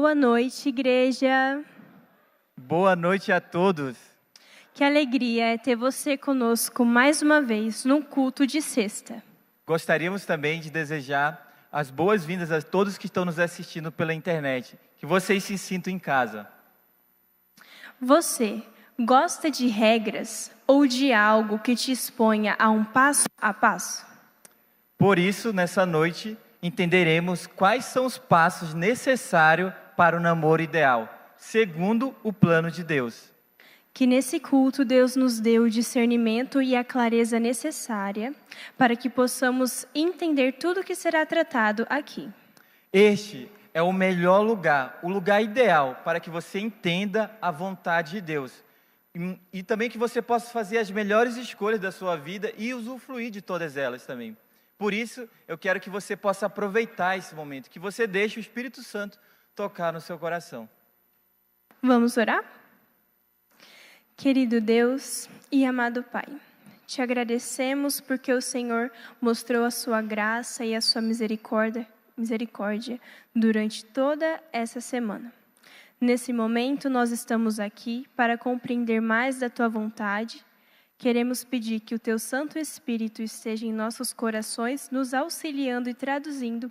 Boa noite, igreja. Boa noite a todos. Que alegria é ter você conosco mais uma vez num culto de sexta. Gostaríamos também de desejar as boas-vindas a todos que estão nos assistindo pela internet. Que vocês se sintam em casa. Você gosta de regras ou de algo que te exponha a um passo a passo? Por isso, nessa noite, entenderemos quais são os passos necessários para o namoro ideal, segundo o plano de Deus. Que nesse culto Deus nos dê o discernimento e a clareza necessária para que possamos entender tudo que será tratado aqui. Este é o melhor lugar, o lugar ideal para que você entenda a vontade de Deus. E também que você possa fazer as melhores escolhas da sua vida e usufruir de todas elas também. Por isso, eu quero que você possa aproveitar esse momento, que você deixe o Espírito Santo tocar no seu coração. Vamos orar? Querido Deus e amado Pai, te agradecemos porque o Senhor mostrou a sua graça e a sua misericórdia durante toda essa semana. Nesse momento, nós estamos aqui para compreender mais da tua vontade. Queremos pedir que o teu Santo Espírito esteja em nossos corações, nos auxiliando e traduzindo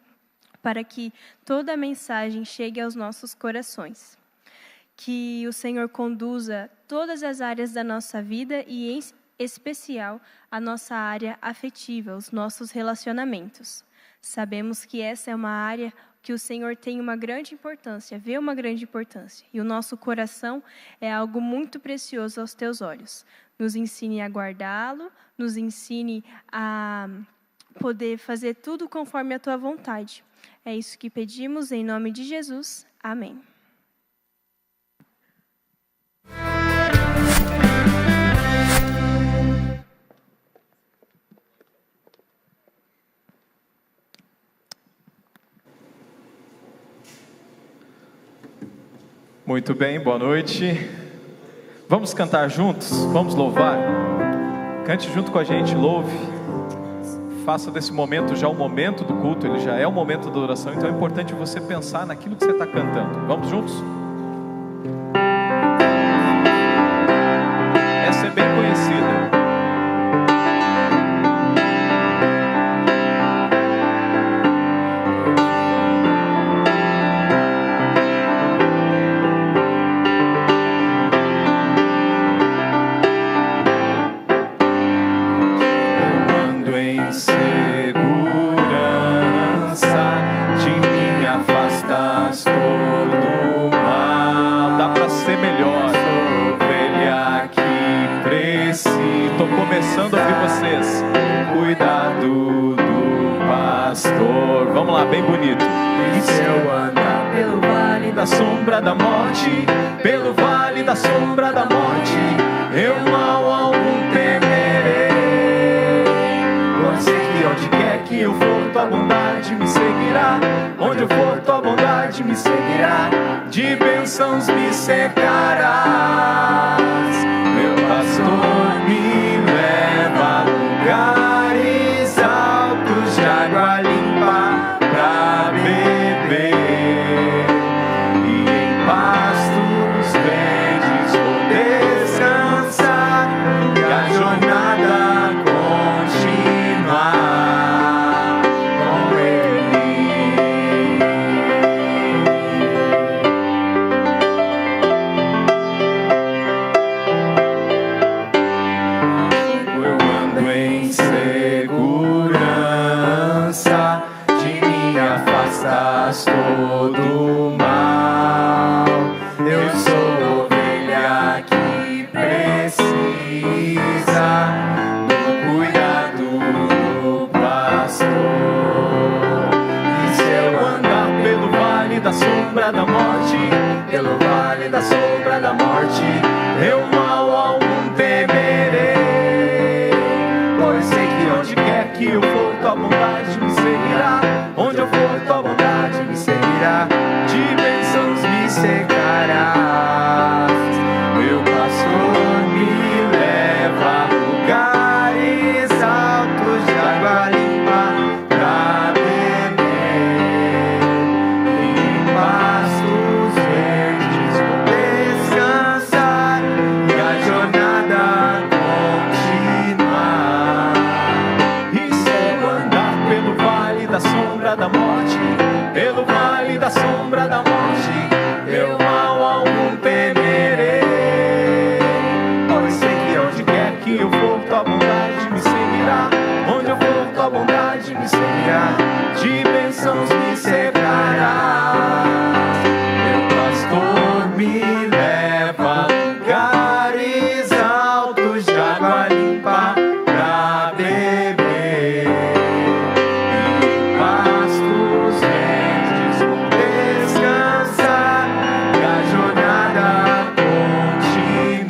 para que toda a mensagem chegue aos nossos corações. Que o Senhor conduza todas as áreas da nossa vida e, em especial, a nossa área afetiva, os nossos relacionamentos. Sabemos que essa é uma área que o Senhor tem uma grande importância, vê uma grande importância. E o nosso coração é algo muito precioso aos teus olhos. Nos ensine a guardá-lo, nos ensine a poder fazer tudo conforme a tua vontade. É isso que pedimos em nome de Jesus. Amém. Muito bem, boa noite. Vamos cantar juntos? Vamos louvar? Cante junto com a gente, louve. Faça desse momento já o momento do culto, ele já é o momento da oração, então é importante você pensar naquilo que você está cantando. Vamos juntos? Essa é bem conhecida. Começando a ouvir vocês. Cuidado do pastor. Vamos lá, bem bonito. E se eu andar pelo vale da sombra da morte, pelo vale da sombra da morte, eu mal algum temerei. Pois sei que onde quer que eu for, tua bondade me seguirá. Onde eu for, tua bondade me seguirá. De bênçãos me cercarás. Meu pastor me leva a lugares altos de água limpa pra beber, e em pastos verdes vou descansar, e a jornada continuar com Ele. Todo mal, eu sou ovelha que precisa do cuidado do pastor. E se eu andar pelo vale da sombra da morte, pelo vale da sombra da morte, eu mal algum temerei. Pois sei que onde quer que eu for, tua bondade me seguirá. Onde eu for, tua bondade me seguirá. De bênçãos me cercarás. Meu pastor me leva a lugares altos de água limpa pra beber, e em pastos sombra da morte, pelo vale da sombra da morte, eu mal algum temerei. Pois sei que onde quer que eu for, tua bondade me seguirá. Onde eu for, tua bondade me seguirá. De bênçãos me cercará. Meu pastor me leva a lugares altos de água limpa pra beber. E em pastos verdes vou descansar e a jornada continuar.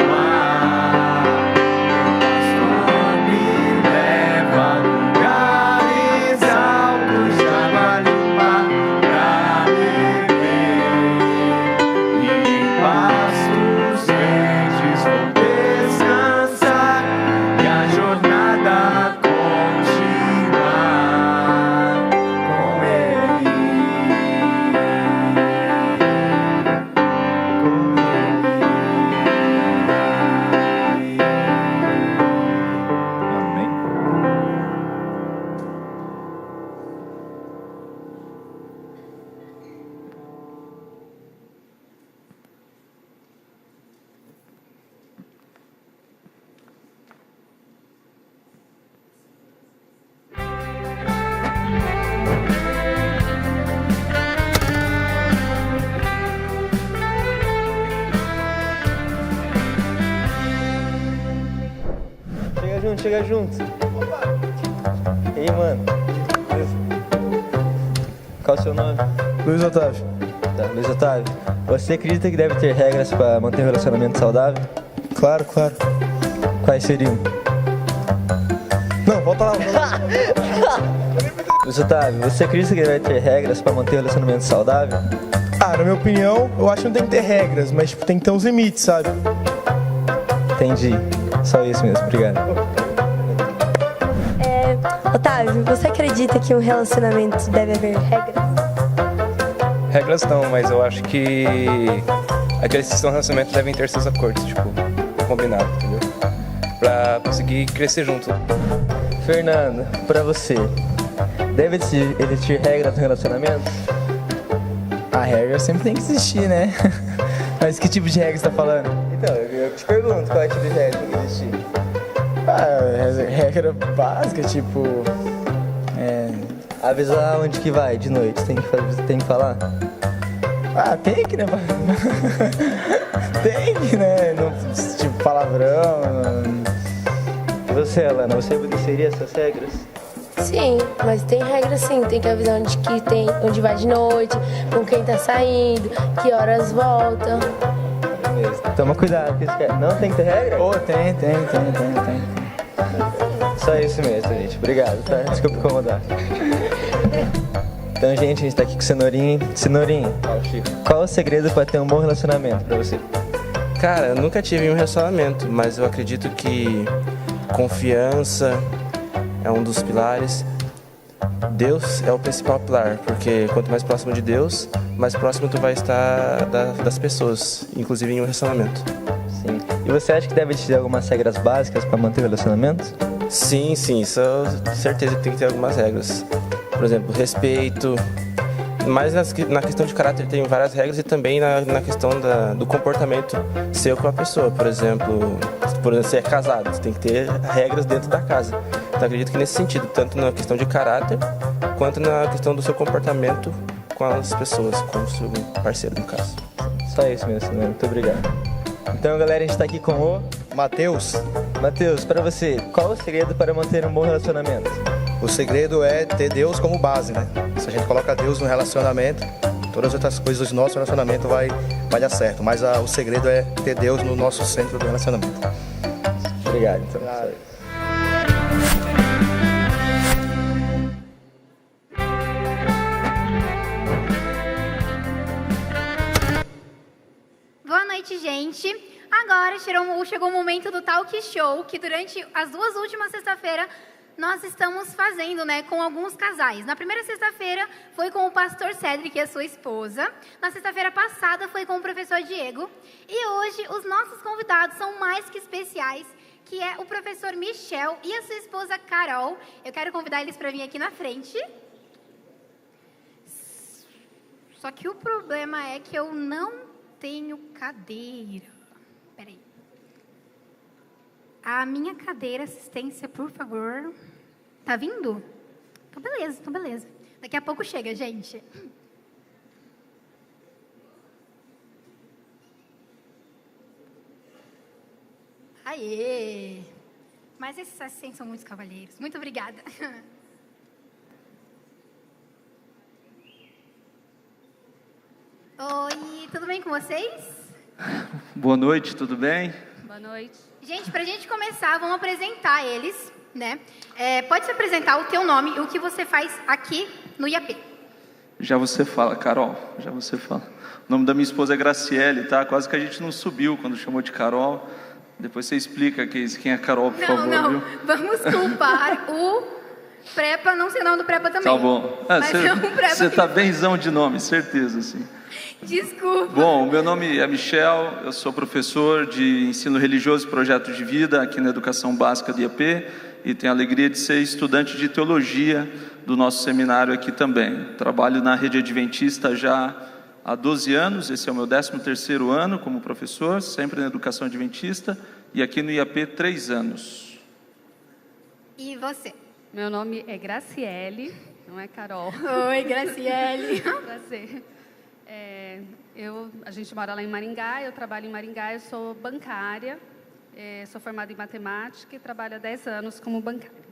Meu pastor me leva a lugares altos de água limpa pra beber. E em pastos verdes vou descansar e a jornada continuar com Ele. Amém. Chega junto. E aí, mano? Qual o seu nome? Luiz Otávio. Tá, Luiz Otávio. Você acredita que deve ter regras para manter um relacionamento saudável? Claro, claro. Quais seriam? Não, volta lá. Luiz Otávio, você acredita que deve ter regras para manter um relacionamento saudável? Ah, na minha opinião, eu acho que não tem que ter regras, mas tipo, tem que ter uns limites, sabe? Entendi. Só isso mesmo, obrigado. Otávio, você acredita que um relacionamento deve haver regras? Regras não, mas eu acho que aqueles que estão no relacionamento devem ter seus acordos, tipo, combinado, entendeu? Pra conseguir crescer junto. Fernando, pra você, deve existir regras no relacionamento? A regra sempre tem que existir, né? Mas que tipo de regra você tá falando? Então, eu te pergunto, qual é o tipo de regra que tem que existir? Regra básica, tipo... Avisar onde que vai de noite, tem que falar? tem que, né? Tem que, né? Não, tipo, palavrão... E você, Alana, você obedeceria essas regras? Sim, mas tem regra sim. Tem que avisar onde vai de noite, com quem tá saindo, que horas volta. Toma cuidado, que isso quer. Não tem que ter regra? Tem. Só isso mesmo, gente. Obrigado, tá? Desculpa incomodar. Então, gente, a gente tá aqui com o Cenourinho. Cenourinho, qual é o segredo para ter um bom relacionamento pra você? Cara, eu nunca tive um relacionamento, mas eu acredito que confiança é um dos pilares. Deus é o principal pilar, porque quanto mais próximo de Deus, mais próximo tu vai estar das pessoas, inclusive em um relacionamento. Sim. E você acha que deve existir algumas regras básicas para manter o relacionamento? Sim, isso eu tenho certeza que tem que ter algumas regras. Por exemplo, respeito. Mas na questão de caráter tem várias regras e também na questão do comportamento seu com a pessoa. Por exemplo, você é casado, você tem que ter regras dentro da casa. Então acredito que nesse sentido, tanto na questão de caráter, quanto na questão do seu comportamento com as pessoas, com o seu parceiro, no caso. Só isso mesmo, né? Muito obrigado. Então, galera, a gente tá aqui com o Matheus. Matheus, para você, qual o segredo para manter um bom relacionamento? O segredo é ter Deus como base, né? Se a gente coloca Deus no relacionamento, todas as outras coisas do nosso relacionamento vai dar certo. Mas o segredo é ter Deus no nosso centro do relacionamento. Obrigado, então. Boa noite, gente. Agora chegou o momento do Talk Show, que durante as duas últimas sexta-feiras nós estamos fazendo, né, com alguns casais. Na primeira sexta-feira foi com o pastor Cedric e a sua esposa. Na sexta-feira passada foi com o professor Diego. E hoje os nossos convidados são mais que especiais, que é o professor Michel e a sua esposa Carol. Eu quero convidar eles para vir aqui na frente. Só que o problema é que eu não tenho cadeira. Peraí. A minha cadeira, assistência, por favor. Tá vindo? Então, beleza. Daqui a pouco chega, gente. Aê! Mas esses assistentes são muitos cavalheiros. Muito obrigada. Oi, tudo bem com vocês? Boa noite, tudo bem? Boa noite. Gente, pra gente começar, vamos apresentar eles, né? Pode se apresentar o teu nome e o que você faz aqui no IAP. Já você fala, Carol, já você fala. O nome da minha esposa é Graciele, tá? Quase que a gente não subiu quando chamou de Carol. Depois você explica quem é Carol, por favor, Não, viu? vamos culpar o Prepa, não sei o nome do Prepa também. Tá bom. Você tá bem. benzão de nome, certeza, sim. Desculpa. Bom, meu nome é Michel, eu sou professor de ensino religioso e projeto de vida aqui na Educação Básica do IAP e tenho a alegria de ser estudante de teologia do nosso seminário aqui também. Trabalho na rede adventista já há 12 anos, esse é o meu 13º ano como professor, sempre na educação adventista, e aqui no IAP 3 anos. E você? Meu nome é Graciele, não é Carol. Oi, Graciele. Prazer. A gente mora lá em Maringá, eu trabalho em Maringá, eu sou bancária, sou formada em matemática e trabalho há 10 anos como bancária.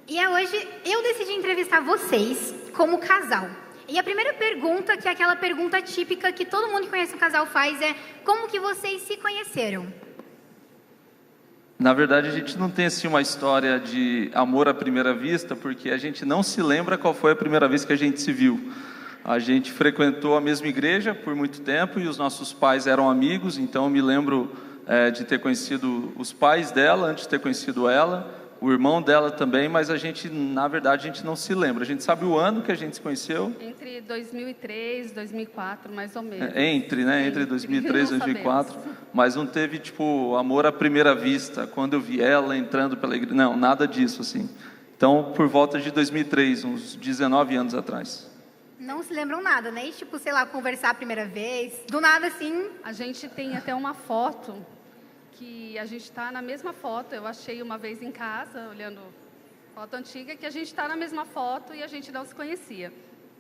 E hoje eu decidi entrevistar vocês como casal. E a primeira pergunta, que é aquela pergunta típica que todo mundo que conhece um casal faz, é: como que vocês se conheceram? Na verdade, a gente não tem assim uma história de amor à primeira vista, porque a gente não se lembra qual foi a primeira vez que a gente se viu. A gente frequentou a mesma igreja por muito tempo e os nossos pais eram amigos, então eu me lembro de ter conhecido os pais dela antes de ter conhecido ela, o irmão dela também, mas a gente, na verdade, a gente não se lembra. A gente sabe o ano que a gente se conheceu. Entre 2003 e 2004, mais ou menos. Entre 2003 e 2004, mas não teve, amor à primeira vista, quando eu vi ela entrando pela igreja, não, nada disso, assim. Então, por volta de 2003, uns 19 anos atrás. Não se lembram nada, né? E, sei lá, conversar a primeira vez, do nada, assim... A gente tem até uma foto, que a gente está na mesma foto, eu achei uma vez em casa, olhando foto antiga, que a gente está na mesma foto e a gente não se conhecia.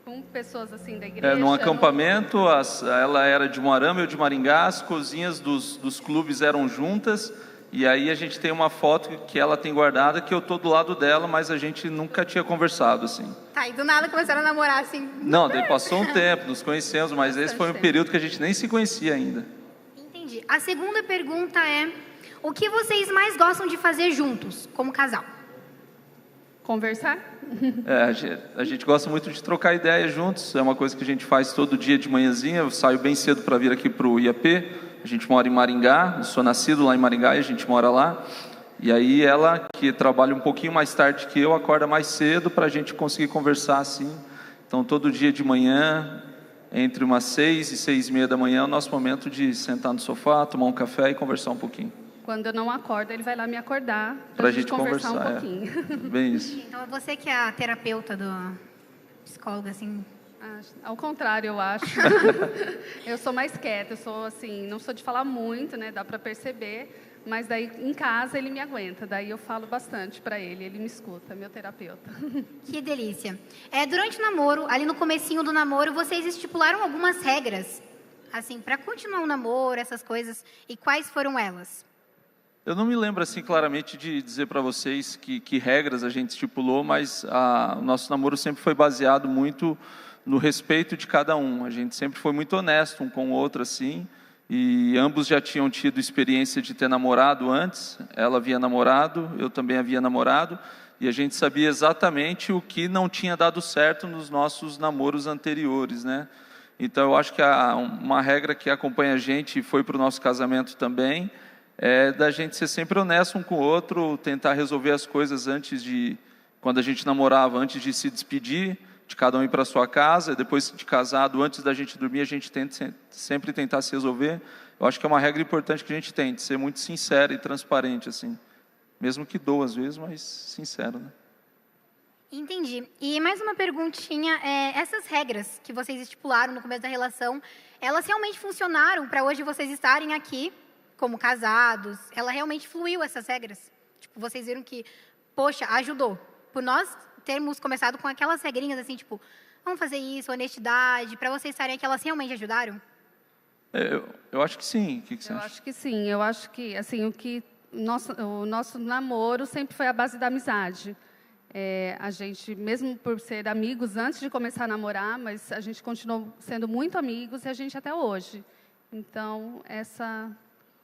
Com pessoas assim da igreja. Num acampamento, ela era de Moarama, eu de Maringá, as cozinhas dos clubes eram juntas, e aí a gente tem uma foto que ela tem guardada, que eu estou do lado dela, mas a gente nunca tinha conversado, assim. Tá, e do nada começaram a namorar, assim... Não, daí passou um tempo, nos conhecemos, mas esse foi um período que a gente nem se conhecia ainda. Entendi. A segunda pergunta é: o que vocês mais gostam de fazer juntos, como casal? Conversar? A gente gosta muito de trocar ideias juntos, é uma coisa que a gente faz todo dia de manhãzinha. Eu saio bem cedo para vir aqui para o IAP, a gente mora em Maringá, eu sou nascido lá em Maringá e a gente mora lá. E aí ela, que trabalha um pouquinho mais tarde que eu, acorda mais cedo para a gente conseguir conversar assim. Então todo dia de manhã, entre umas 6 e 6:30 da manhã, é o nosso momento de sentar no sofá, tomar um café e conversar um pouquinho. Quando eu não acordo, ele vai lá me acordar para a gente conversar um pouquinho. Bem isso. Então, é você que é a terapeuta do psicólogo, assim? Ao contrário, eu acho. Eu sou mais quieta, eu sou assim, não sou de falar muito, né? Dá para perceber. Mas daí, em casa, ele me aguenta. Daí eu falo bastante para ele me escuta, é meu terapeuta. Que delícia. Durante o namoro, ali no comecinho do namoro, vocês estipularam algumas regras, assim, para continuar o namoro, essas coisas. E quais foram elas? Eu não me lembro assim claramente de dizer para vocês que regras a gente estipulou, mas o nosso namoro sempre foi baseado muito no respeito de cada um. A gente sempre foi muito honesto um com o outro, assim, e ambos já tinham tido experiência de ter namorado antes. Ela havia namorado, eu também havia namorado, e a gente sabia exatamente o que não tinha dado certo nos nossos namoros anteriores, né? Então eu acho que uma regra que acompanha a gente e foi para o nosso casamento também, é da gente ser sempre honesto um com o outro, tentar resolver as coisas quando a gente namorava, antes de se despedir, de cada um ir para a sua casa, depois de casado, antes da gente dormir, a gente tenta sempre tentar se resolver. Eu acho que é uma regra importante que a gente tem, de ser muito sincero e transparente, assim. Mesmo que doa às vezes, mas sincero, né? Entendi. E mais uma perguntinha, essas regras que vocês estipularam no começo da relação, elas realmente funcionaram para hoje vocês estarem aqui como casados? Ela realmente fluiu, essas regras? Tipo, vocês viram que, poxa, ajudou. Por nós termos começado com aquelas regrinhas assim, tipo, vamos fazer isso, honestidade, para vocês estarem aqui, elas realmente ajudaram? Eu acho que sim. O que você Eu acha? acho que sim. Eu acho que, assim, o nosso namoro sempre foi a base da amizade. A gente, mesmo por ser amigos antes de começar a namorar, mas a gente continuou sendo muito amigos e a gente até hoje. Então, essa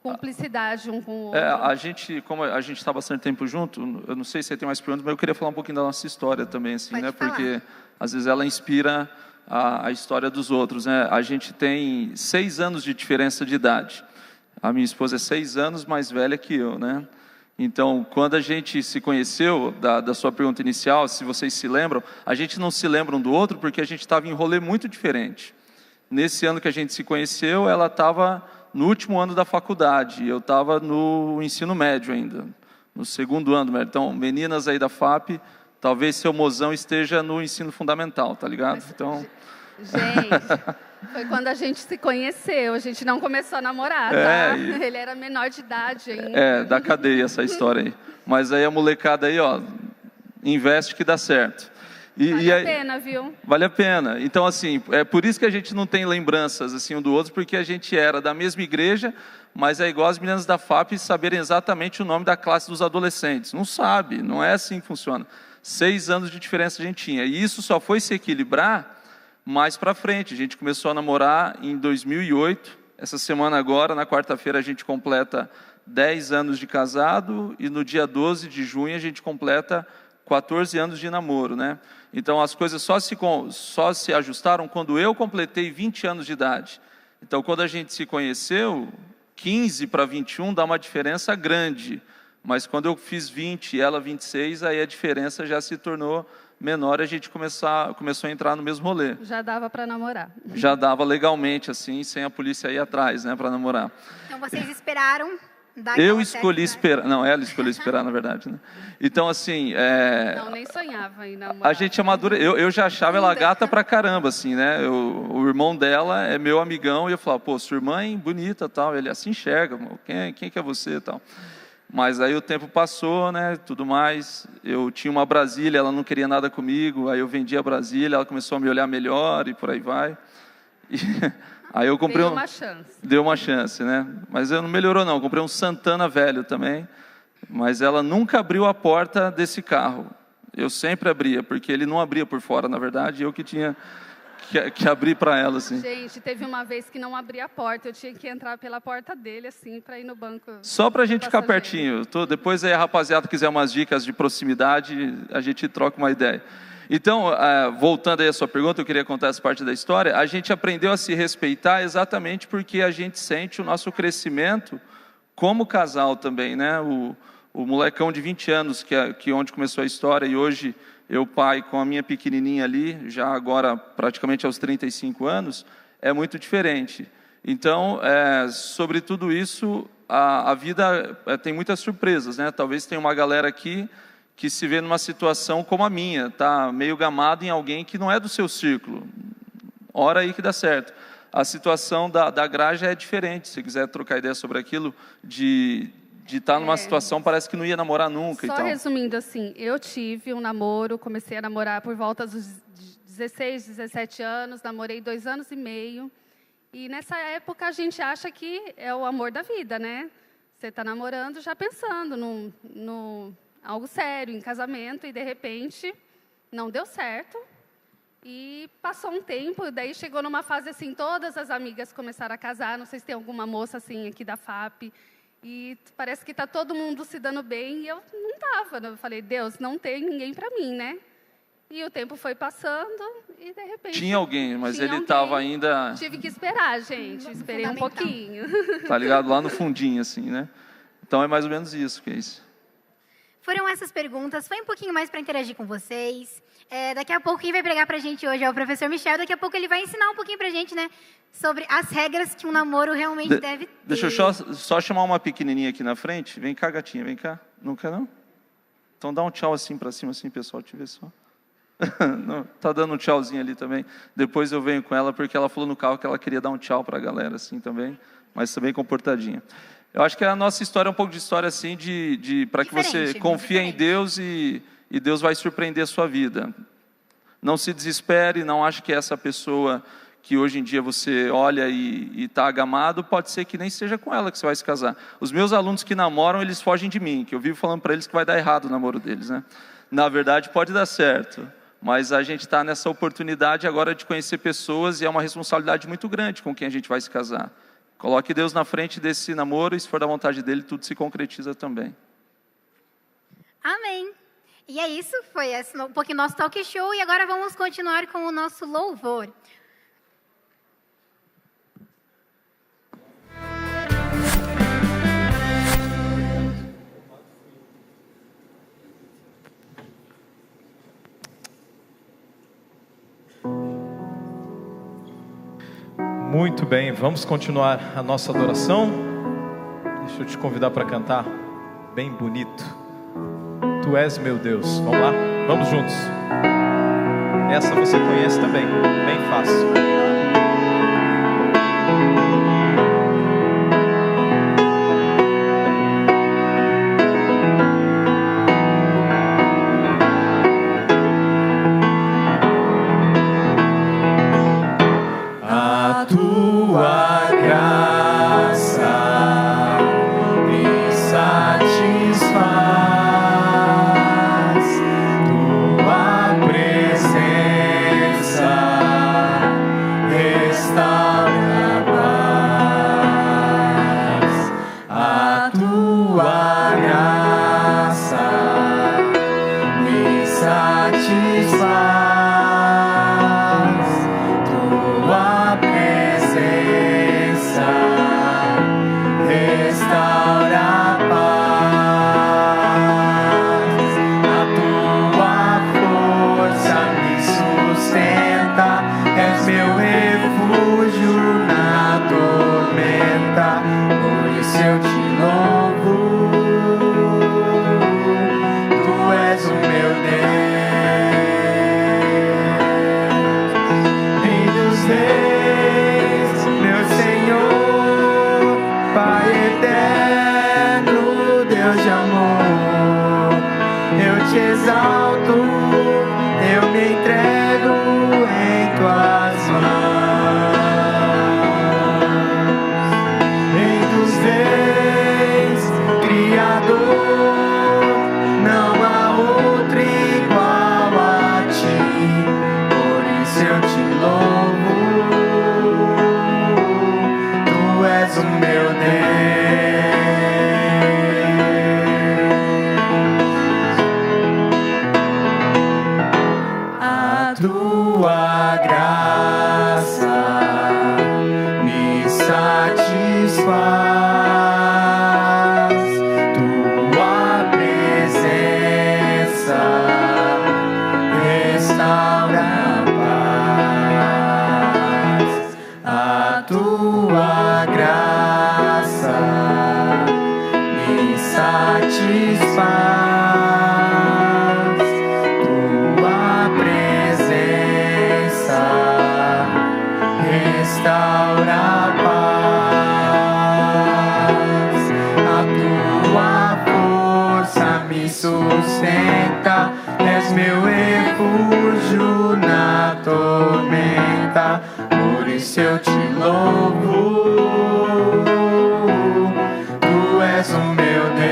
cumplicidade um com o outro. A gente, como a gente está bastante tempo junto, eu não sei se você tem mais perguntas, mas eu queria falar um pouquinho da nossa história também, assim, né? Porque às vezes ela inspira a história dos outros, né? A gente tem 6 anos de diferença de idade. A minha esposa é 6 anos mais velha que eu, né? Então, quando a gente se conheceu, da sua pergunta inicial, se vocês se lembram, a gente não se lembra um do outro porque a gente estava em rolê muito diferente. Nesse ano que a gente se conheceu, ela estava no último ano da faculdade, eu estava no ensino médio ainda, no 2º ano. Então, meninas aí da FAP, talvez seu mozão esteja no ensino fundamental, tá ligado? Então... Gente, foi quando a gente se conheceu, a gente não começou a namorar, tá? Ele era menor de idade ainda. Da cadeia essa história aí. Mas aí a molecada aí, ó, investe que dá certo. Vale a pena, viu? Vale a pena. Então, assim, é por isso que a gente não tem lembranças assim um do outro, porque a gente era da mesma igreja, mas é igual as meninas da FAP saberem exatamente o nome da classe dos adolescentes. Não sabe, não é assim que funciona. 6 anos de diferença a gente tinha. E isso só foi se equilibrar mais para frente. A gente começou a namorar em 2008. Essa semana agora, na quarta-feira, a gente completa 10 anos de casado e no dia 12 de junho a gente completa 14 anos de namoro, né? Então, as coisas só se ajustaram quando eu completei 20 anos de idade. Então, quando a gente se conheceu, 15 para 21 dá uma diferença grande. Mas quando eu fiz 20 e ela 26, aí a diferença já se tornou menor e a gente começou a entrar no mesmo rolê. Já dava para namorar. Já dava legalmente, assim, sem a polícia ir atrás, né, para namorar. Então, vocês esperaram... Eu escolhi esperar, não, ela escolheu esperar, na verdade, né? Então, assim, Não, nem sonhava em namorar. a gente amadureceu, eu já achava ela gata pra caramba, assim, né? O irmão dela é meu amigão e eu falava, pô, sua irmã é bonita, tal. Ele assim enxerga, quem que é você, tal. Mas aí o tempo passou, né, tudo mais. Eu tinha uma Brasília, ela não queria nada comigo, aí eu vendi a Brasília, ela começou a me olhar melhor e por aí vai. Aí eu comprei Deu uma chance. Deu uma chance, né? Mas não melhorou não, eu comprei um Santana velho também, mas ela nunca abriu a porta desse carro. Eu sempre abria, porque ele não abria por fora, na verdade, eu que tinha que abrir para ela, assim. Gente, teve uma vez que não abria a porta, eu tinha que entrar pela porta dele, assim, para ir no banco. Só para a gente ficar pertinho. Depois aí a rapaziada quiser umas dicas de proximidade, a gente troca uma ideia. Então, voltando aí à sua pergunta, eu queria contar essa parte da história. A gente aprendeu a se respeitar exatamente porque a gente sente o nosso crescimento como casal também, né? O molecão de 20 anos, que onde começou a história, e hoje eu, pai, com a minha pequenininha ali, já agora praticamente aos 35 anos, é muito diferente. Então, sobre tudo isso, a vida tem muitas surpresas, né? Talvez tenha uma galera aqui que se vê numa situação como a minha, tá meio gamado em alguém que não é do seu círculo. Ora aí que dá certo. A situação da Graja é diferente. Se quiser trocar ideia sobre aquilo, de estar numa situação, parece que não ia namorar nunca. Só e tal. resumindo assim, eu tive um namoro, comecei a namorar por volta dos 16, 17 anos, namorei 2 anos e meio. E nessa época a gente acha que é o amor da vida, né? Você está namorando já pensando no algo sério, em casamento, e de repente não deu certo. E passou um tempo, daí chegou numa fase assim, todas as amigas começaram a casar, não sei se tem alguma moça assim aqui da FAP, e parece que está todo mundo se dando bem, e eu não estava. Eu falei, Deus, não tem ninguém para mim, né? E o tempo foi passando, e de repente... Tinha alguém, mas ele estava ainda... Tive que esperar, gente, esperei um pouquinho. Tá ligado? Lá no fundinho, assim, né? Então é mais ou menos isso que é isso. Foram essas perguntas, foi um pouquinho mais para interagir com vocês. Daqui a pouco quem vai pregar para a gente hoje é o professor Michel, daqui a pouco ele vai ensinar um pouquinho para a gente, né, sobre as regras que um namoro realmente deve ter. Deixa eu só chamar uma pequenininha aqui na frente. Vem cá, gatinha, vem cá. Não quer, não? Então dá um tchau assim para cima, assim, pessoal, te ver só. Tá dando um tchauzinho ali também. Depois eu venho com ela, porque ela falou no carro que ela queria dar um tchau para a galera, assim, também. Mas também comportadinha. Eu acho que a nossa história é um pouco de história, assim, para que você confie em Deus e Deus vai surpreender a sua vida. Não se desespere, não ache que essa pessoa que hoje em dia você olha e está agamado, pode ser que nem seja com ela que você vai se casar. Os meus alunos que namoram, eles fogem de mim, que eu vivo falando para eles que vai dar errado o namoro deles, né? Na verdade, pode dar certo, mas a gente está nessa oportunidade agora de conhecer pessoas e é uma responsabilidade muito grande com quem a gente vai se casar. Coloque Deus na frente desse namoro e, se for da vontade dele, tudo se concretiza também. Amém. E é isso, foi um pouquinho nosso talk show e agora vamos continuar com o nosso louvor. Muito bem, vamos continuar a nossa adoração. Deixa eu te convidar para cantar bem bonito. Tu és meu Deus. Vamos lá? Vamos juntos. Essa você conhece também, bem fácil. A tua graça me satisfaz, tua presença restaura a paz. A tua graça me satisfaz. Te exalto, eu me entrego em tuas mãos. Rei dos reis, Criador, não há outro igual a ti, por isso eu te louvo, tu és o meu Deus. Tua graça me satisfaz, tua presença restaura a paz. A tua graça me satisfaz. Restaura a paz, a tua força me sustenta, és meu refúgio na tormenta, por isso eu te louvo, tu és o meu Deus,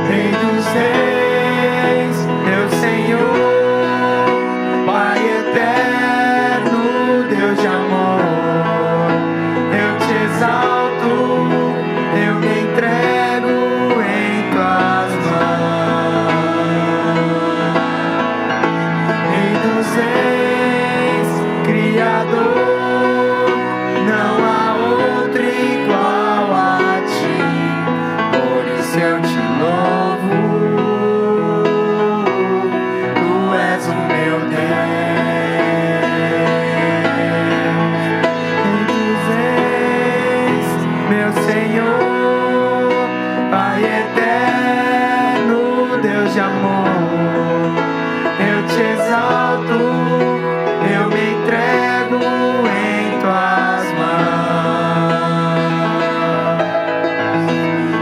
Rei dos reis, meu Senhor. Pai eterno, Deus de amor, eu te exalto, eu me entrego em tuas mãos. Rei dos reis, Criador. de amor. Eu te exalto, eu me entrego em tuas mãos.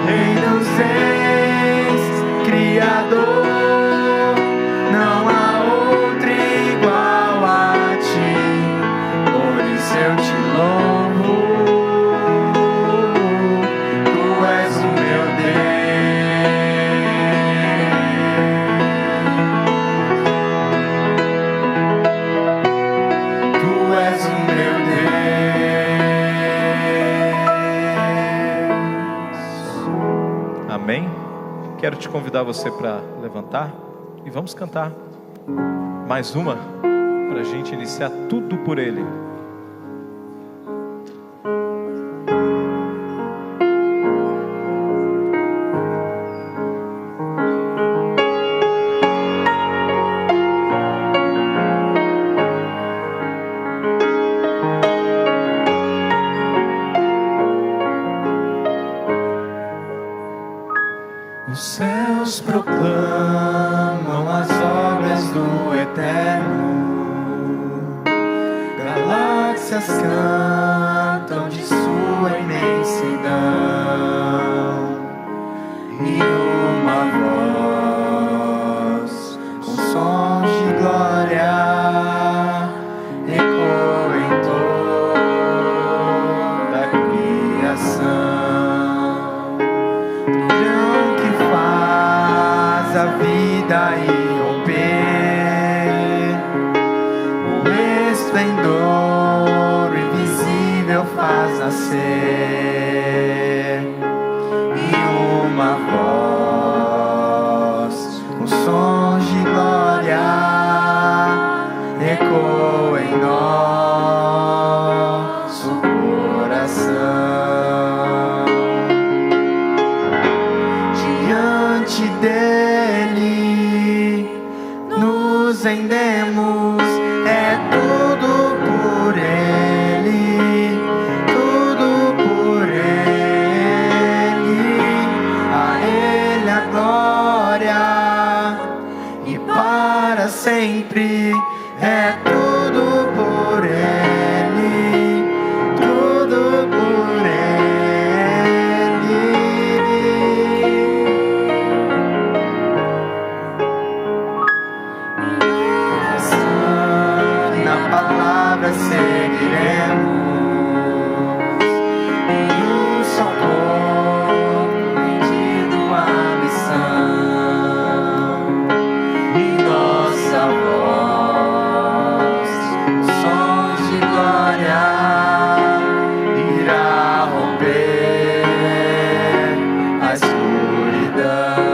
Rei dos reis, Criador, não há outro igual a ti. Por isso eu te louvo. Tu és o meu Deus. Tu és o meu Deus. Amém? Quero te convidar você para levantar e vamos cantar mais uma para a gente iniciar tudo por Ele. Os céus proclamam as obras do Eterno, galáxias cantam de sua imensidão, e uma voz com sons de glória ecoa em toda a criação. Grão que faz a vida irromper, o esplendor invisível faz nascer, e uma voz com sons de glória ecoa em nosso coração. Diante dele nos rendemos, é tudo por ele, tudo por ele. A ele a glória e para sempre, é tudo por ele, tudo por ele. Na palavra seguiremos, em um só corpo, rendido à missão, e nossa voz, sons de glória, irá romper a escuridão.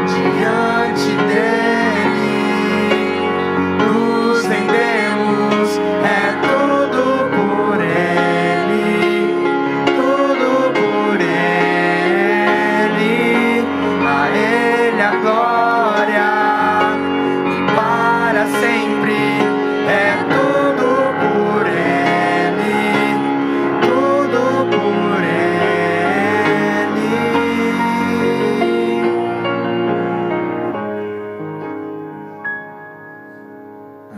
Diante dele nos rendemos, é tudo por ele, tudo por ele. A ele a glória e para sempre, é tudo por ele, tudo por ele.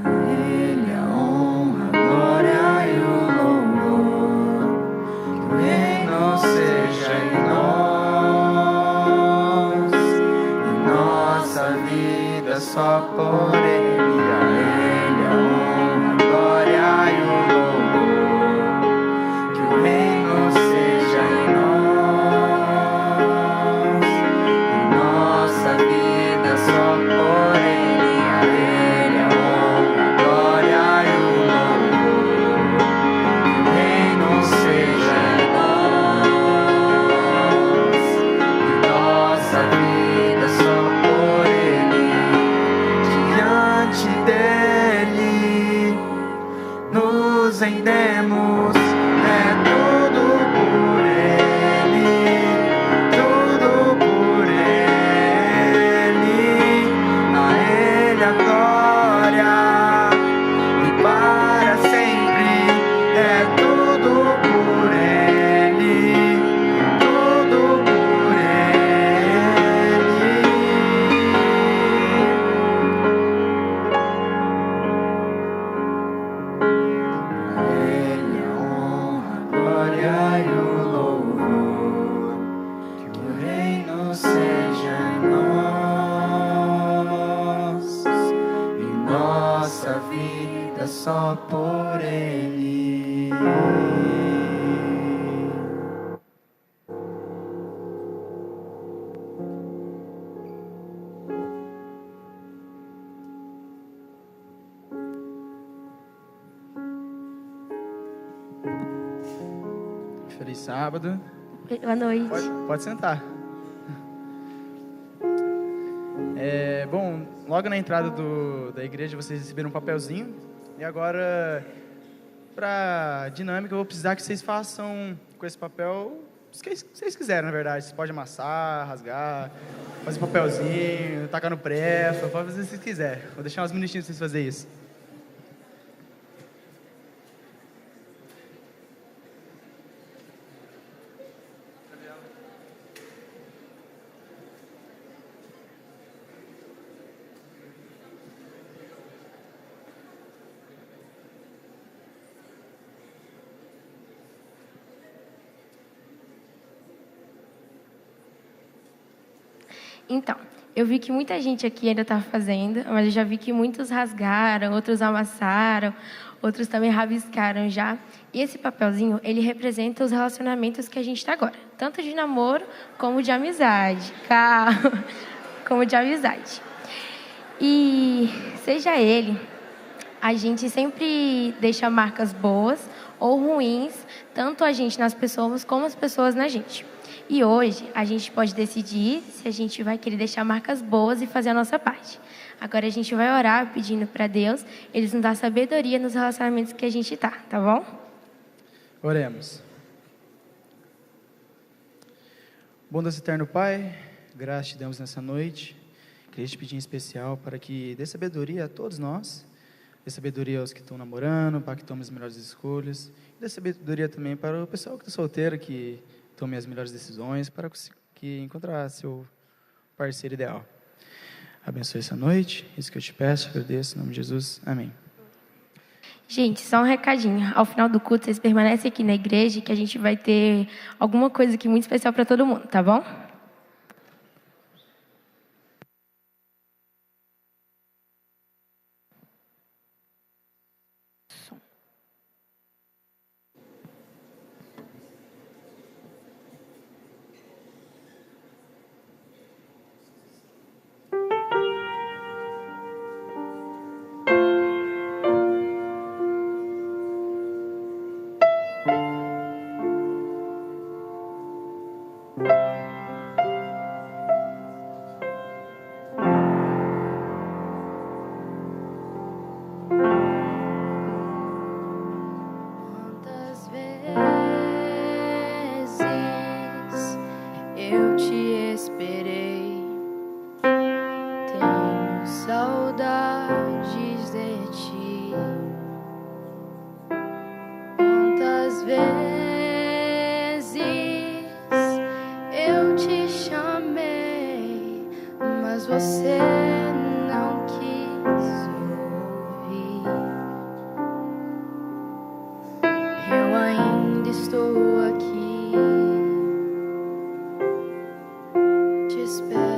A ele a honra, a glória e o louvor, que o reino seja em nós, em nossa vida só por ele. A ele a honra, a glória e o louvor, que o reino seja em nós, em nossa vida só por ele. A ele a honra, a glória e o louvor, que o reino seja em nós, em nossa vida só por ele. Diante só por Ele. Feliz sábado. Boa noite. Pode sentar. Bom, logo na entrada da igreja vocês receberam um papelzinho. E agora, para dinâmica, eu vou precisar que vocês façam com esse papel o que vocês quiserem, na verdade. Vocês podem amassar, rasgar, fazer papelzinho, tacar no pressa, pode fazer o que vocês quiserem. Vou deixar uns minutinhos para vocês fazerem isso. Então, eu vi que muita gente aqui ainda está fazendo, mas eu já vi que muitos rasgaram, outros amassaram, outros também rabiscaram já. E esse papelzinho, ele representa os relacionamentos que a gente está agora, tanto de namoro como de amizade, como de amizade. E seja ele, a gente sempre deixa marcas boas ou ruins, tanto a gente nas pessoas como as pessoas na gente. E hoje a gente pode decidir se a gente vai querer deixar marcas boas e fazer a nossa parte. Agora a gente vai orar pedindo para Deus, Ele nos dá sabedoria nos relacionamentos que a gente tá bom? Oremos. Bondoso eterno Pai, graças te damos nessa noite. Queria te pedir em especial para que dê sabedoria a todos nós, dê sabedoria aos que estão namorando, para que tomem as melhores escolhas, e dê sabedoria também para o pessoal que está solteiro, que tome as melhores decisões para que encontrar seu parceiro ideal. Abençoe essa noite, isso que eu te peço, agradeço, em nome de Jesus, amém. Gente, só um recadinho, ao final do culto vocês permanecem aqui na igreja que a gente vai ter alguma coisa aqui muito especial para todo mundo, tá bom? Espero.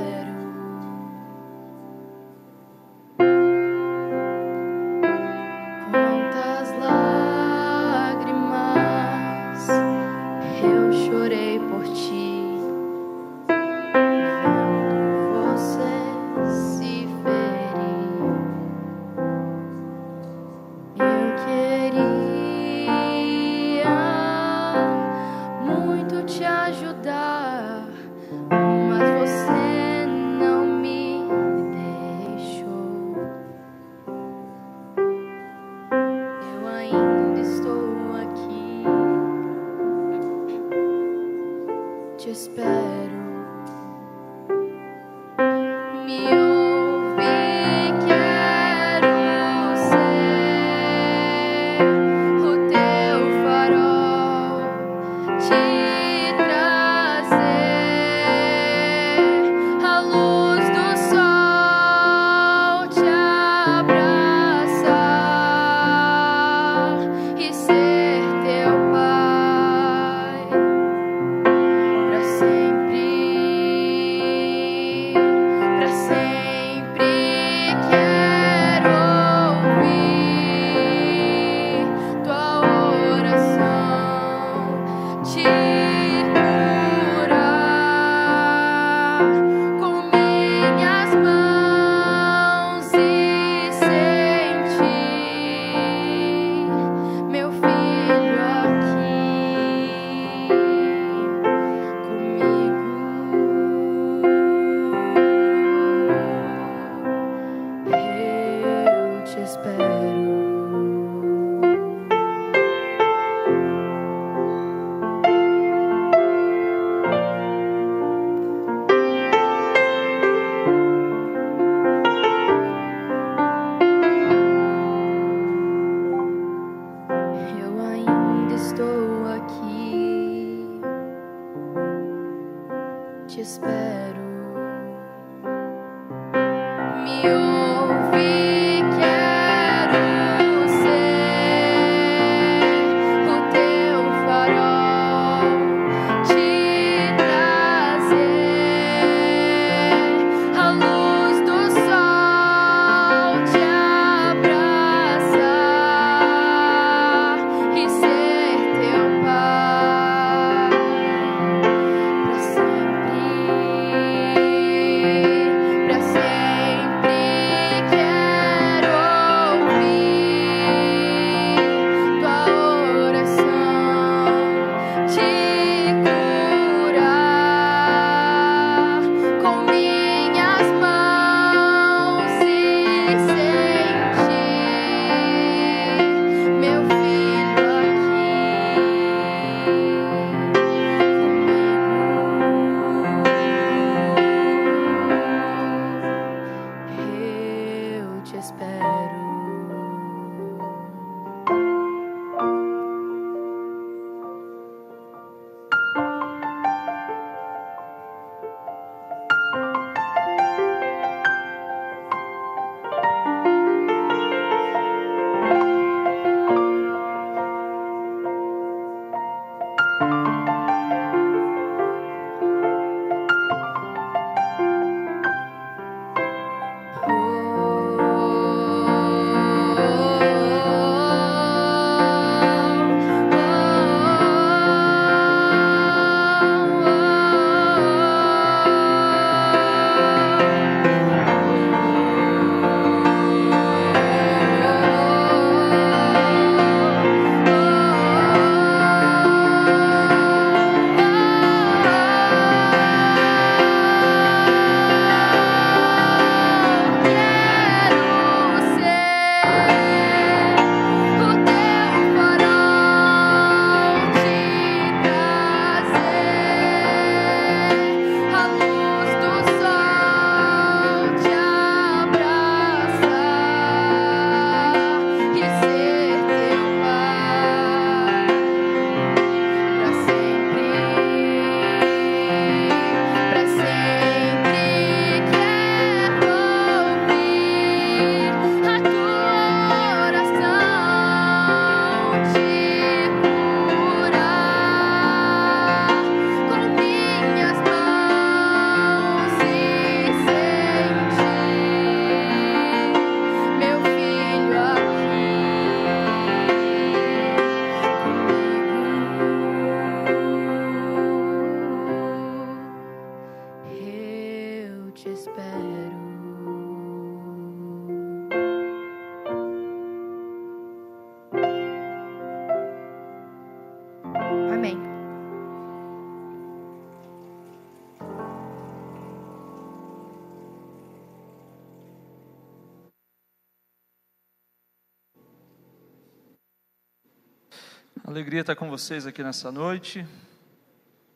Alegria estar com vocês aqui nessa noite.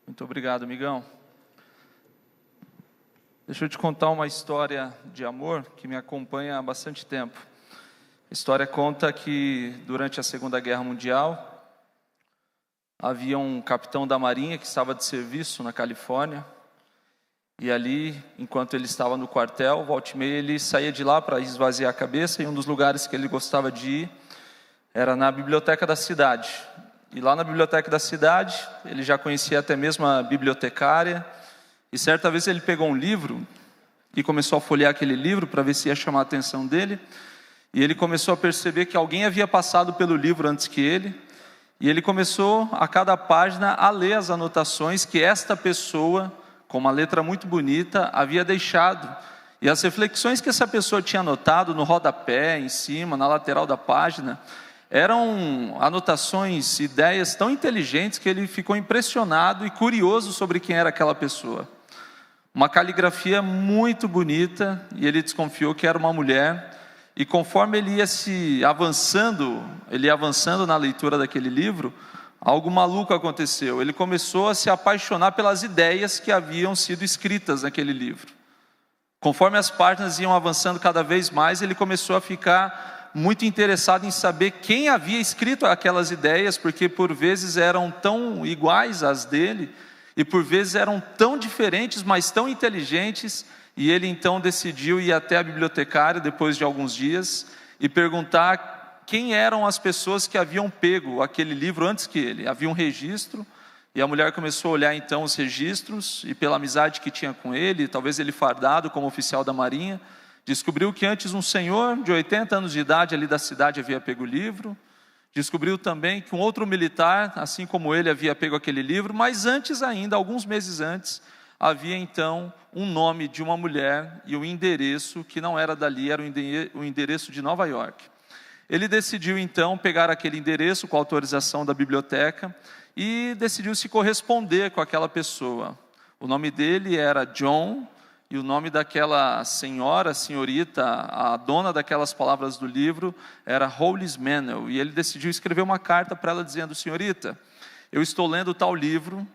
Muito obrigado, amigão. Deixa eu te contar uma história de amor que me acompanha há bastante tempo. A história conta que durante a Segunda Guerra Mundial havia um capitão da Marinha que estava de serviço na Califórnia. E ali, enquanto ele estava no quartel, volta e meia ele saía de lá para esvaziar a cabeça, e um dos lugares que ele gostava de ir era na biblioteca da cidade. E lá na biblioteca da cidade, ele já conhecia até mesmo a bibliotecária, e certa vez ele pegou um livro e começou a folhear aquele livro para ver se ia chamar a atenção dele, e ele começou a perceber que alguém havia passado pelo livro antes que ele, e ele começou a cada página a ler as anotações que esta pessoa, com uma letra muito bonita, havia deixado, e as reflexões que essa pessoa tinha anotado no rodapé, em cima, na lateral da página, eram anotações, ideias tão inteligentes que ele ficou impressionado e curioso sobre quem era aquela pessoa. Uma caligrafia muito bonita, e ele desconfiou que era uma mulher, e conforme ele ia avançando na leitura daquele livro, algo maluco aconteceu. Ele começou a se apaixonar pelas ideias que haviam sido escritas naquele livro. Conforme as páginas iam avançando cada vez mais, ele começou a ficar muito interessado em saber quem havia escrito aquelas ideias, porque por vezes eram tão iguais às dele, e por vezes eram tão diferentes, mas tão inteligentes, e ele então decidiu ir até a bibliotecária depois de alguns dias e perguntar quem eram as pessoas que haviam pego aquele livro antes que ele. Havia um registro, e a mulher começou a olhar então os registros, e pela amizade que tinha com ele, talvez ele fardado como oficial da marinha, descobriu que antes um senhor de 80 anos de idade ali da cidade havia pego o livro. Descobriu também que um outro militar, assim como ele, havia pego aquele livro, mas antes ainda, alguns meses antes, havia então um nome de uma mulher e o endereço que não era dali, era o endereço de Nova York. Ele decidiu então pegar aquele endereço com a autorização da biblioteca e decidiu se corresponder com aquela pessoa. O nome dele era John, e o nome daquela senhorita, a dona daquelas palavras do livro, era Hollis Manel. E ele decidiu escrever uma carta para ela dizendo: senhorita, eu estou lendo tal livro,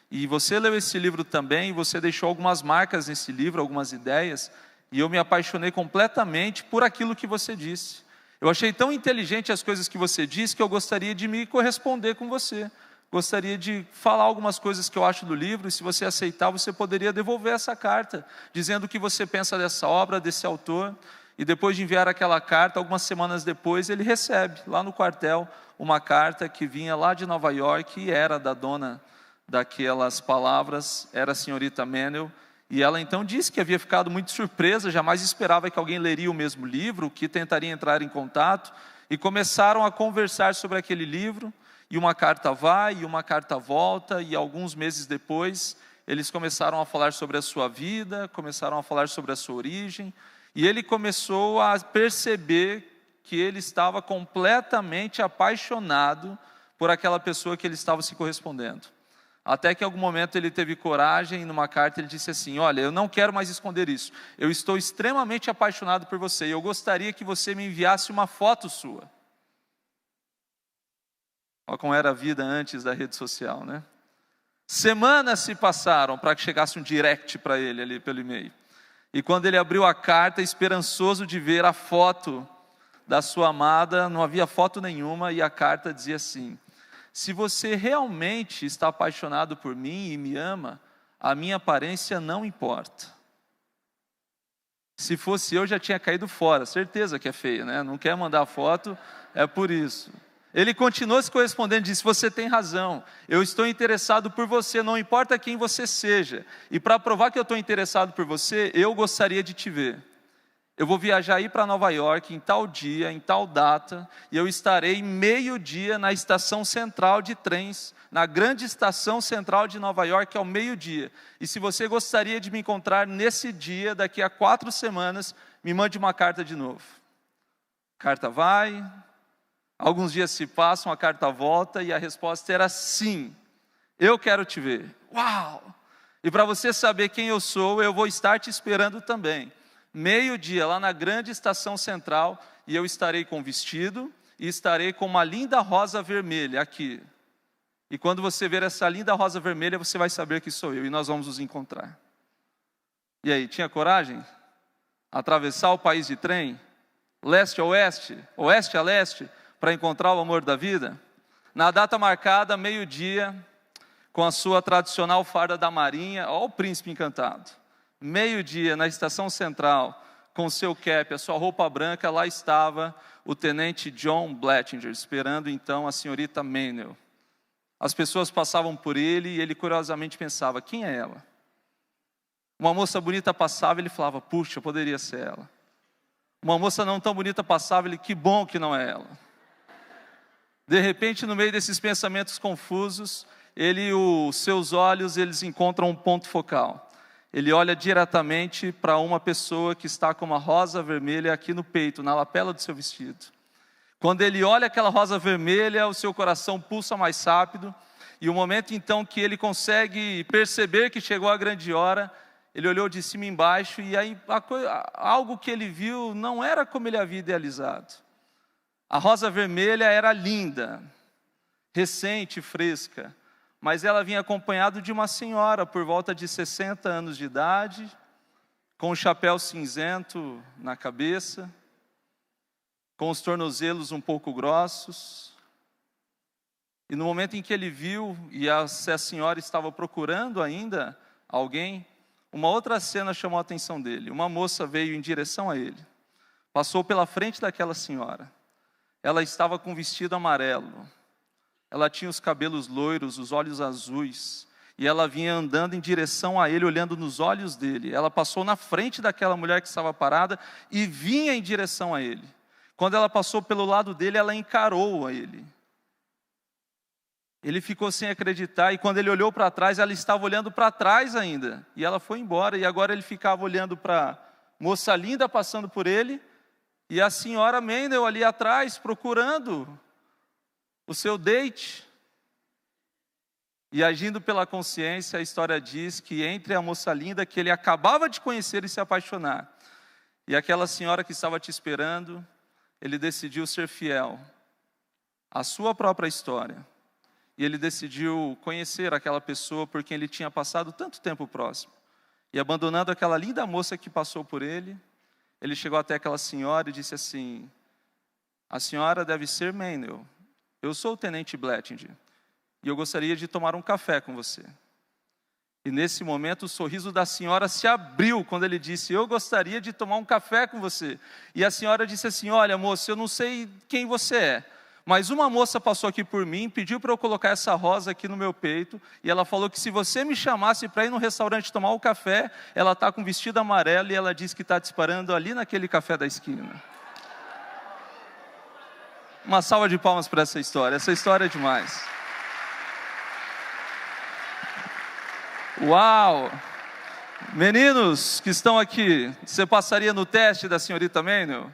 e você leu esse livro também, e você deixou algumas marcas nesse livro, algumas ideias, e eu me apaixonei completamente por aquilo que você disse. Eu achei tão inteligente as coisas que você disse, que eu gostaria de me corresponder com você. Gostaria de falar algumas coisas que eu acho do livro, e se você aceitar, você poderia devolver essa carta, dizendo o que você pensa dessa obra, desse autor. E depois de enviar aquela carta, algumas semanas depois, ele recebe, lá no quartel, uma carta que vinha lá de Nova York, e era da dona daquelas palavras, era a senhorita Manel. E ela então disse que havia ficado muito surpresa, jamais esperava que alguém leria o mesmo livro, que tentaria entrar em contato, e começaram a conversar sobre aquele livro. E uma carta vai, e uma carta volta, e alguns meses depois, eles começaram a falar sobre a sua vida, começaram a falar sobre a sua origem, e ele começou a perceber que ele estava completamente apaixonado por aquela pessoa que ele estava se correspondendo. Até que em algum momento ele teve coragem, e numa carta ele disse assim: olha, eu não quero mais esconder isso, eu estou extremamente apaixonado por você, e eu gostaria que você me enviasse uma foto sua. Olha como era a vida antes da rede social, né? Semanas se passaram para que chegasse um direct para ele ali pelo e-mail. E quando ele abriu a carta, esperançoso de ver a foto da sua amada, não havia foto nenhuma, e a carta dizia assim: se você realmente está apaixonado por mim e me ama, a minha aparência não importa. Se fosse eu, já tinha caído fora, certeza que é feio, né? Não quer mandar foto, é por isso. Ele continuou se correspondendo e disse: você tem razão, eu estou interessado por você, não importa quem você seja. E para provar que eu estou interessado por você, eu gostaria de te ver. Eu vou viajar aí para Nova York em tal dia, em tal data, e eu estarei meio-dia na estação central de trens, na grande estação central de Nova York, ao meio-dia. E se você gostaria de me encontrar nesse dia, daqui a 4 semanas, me mande uma carta de novo. Carta vai... Alguns dias se passam, a carta volta, e a resposta era sim, eu quero te ver. Uau! E para você saber quem eu sou, eu vou estar te esperando também. Meio-dia, lá na grande estação central, e eu estarei com vestido, e estarei com uma linda rosa vermelha aqui. E quando você ver essa linda rosa vermelha, você vai saber que sou eu, e nós vamos nos encontrar. E aí, tinha coragem? Atravessar o país de trem? Leste a oeste? Oeste a leste? Para encontrar o amor da vida? Na data marcada, meio-dia, com a sua tradicional farda da marinha, ó o príncipe encantado. Meio-dia, na estação central, com o seu cap, a sua roupa branca, lá estava o tenente John Blattinger, esperando então a senhorita Manel. As pessoas passavam por ele, e ele curiosamente pensava: quem é ela? Uma moça bonita passava, ele falava: puxa, poderia ser ela. Uma moça não tão bonita passava, ele: que bom que não é ela. De repente, no meio desses pensamentos confusos, os seus olhos, eles encontram um ponto focal. Ele olha diretamente para uma pessoa que está com uma rosa vermelha aqui no peito, na lapela do seu vestido. Quando ele olha aquela rosa vermelha, o seu coração pulsa mais rápido, e o momento então que ele consegue perceber que chegou a grande hora, ele olhou de cima embaixo, e aí algo que ele viu não era como ele havia idealizado. A rosa vermelha era linda, recente, fresca, mas ela vinha acompanhada de uma senhora por volta de 60 anos de idade, com um chapéu cinzento na cabeça, com os tornozelos um pouco grossos. E no momento em que ele viu, e a senhora estava procurando ainda alguém, uma outra cena chamou a atenção dele. Uma moça veio em direção a ele, passou pela frente daquela senhora. Ela estava com um vestido amarelo, ela tinha os cabelos loiros, os olhos azuis, e ela vinha andando em direção a ele, olhando nos olhos dele. Ela passou na frente daquela mulher que estava parada e vinha em direção a ele. Quando ela passou pelo lado dele, ela encarou a ele. Ele ficou sem acreditar, e quando ele olhou para trás, ela estava olhando para trás ainda. E ela foi embora, e agora ele ficava olhando para a moça linda passando por ele, e a senhora Mendel ali atrás, procurando o seu date. E agindo pela consciência, a história diz que entre a moça linda que ele acabava de conhecer e se apaixonar, e aquela senhora que estava te esperando, ele decidiu ser fiel à sua própria história. E ele decidiu conhecer aquela pessoa por quem ele tinha passado tanto tempo próximo. E abandonando aquela linda moça que passou por ele, ele chegou até aquela senhora e disse assim: a senhora deve ser Mendel. Eu sou o tenente Blettinger. E eu gostaria de tomar um café com você. E nesse momento o sorriso da senhora se abriu quando ele disse: eu gostaria de tomar um café com você. E a senhora disse assim: olha, moça, eu não sei quem você é, mas uma moça passou aqui por mim, pediu para eu colocar essa rosa aqui no meu peito, e ela falou que se você me chamasse para ir no restaurante tomar o café, ela está com vestido amarelo e ela disse que está te esperando ali naquele café da esquina. Uma salva de palmas para essa história é demais. Uau! Meninos que estão aqui, você passaria no teste da senhorita Mendel?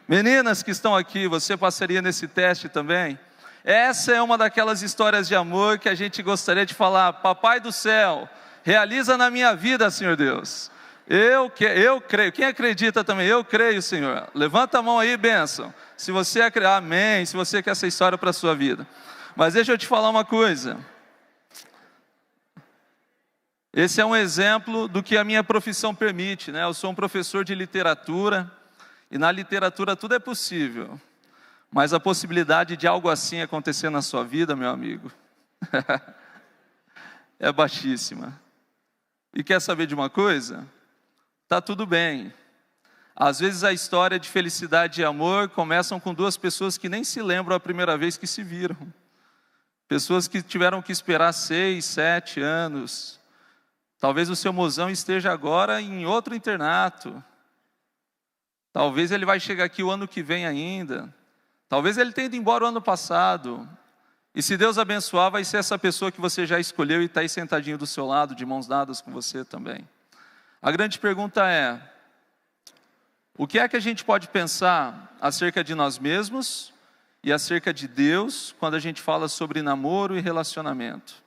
Meninas que estão aqui, você passaria nesse teste também? Essa é uma daquelas histórias de amor que a gente gostaria de falar: Papai do céu, realiza na minha vida, Senhor Deus. Eu creio. Quem acredita também? Eu creio, Senhor. Levanta a mão aí, bênção. Se você acredita, amém. Se você quer essa história para a sua vida. Mas deixa eu te falar uma coisa. Esse é um exemplo do que a minha profissão permite, né? Eu sou um professor de literatura, e na literatura tudo é possível. Mas a possibilidade de algo assim acontecer na sua vida, meu amigo, é baixíssima. E quer saber de uma coisa? Tá tudo bem. Às vezes a história de felicidade e amor começam com duas pessoas que nem se lembram a primeira vez que se viram. Pessoas que tiveram que esperar 6, 7 anos. Talvez o seu mozão esteja agora em outro internato. Talvez ele vai chegar aqui o ano que vem ainda. Talvez ele tenha ido embora o ano passado. E se Deus abençoar, vai ser essa pessoa que você já escolheu e está aí sentadinho do seu lado, de mãos dadas com você também. A grande pergunta é: o que é que a gente pode pensar acerca de nós mesmos e acerca de Deus quando a gente fala sobre namoro e relacionamento?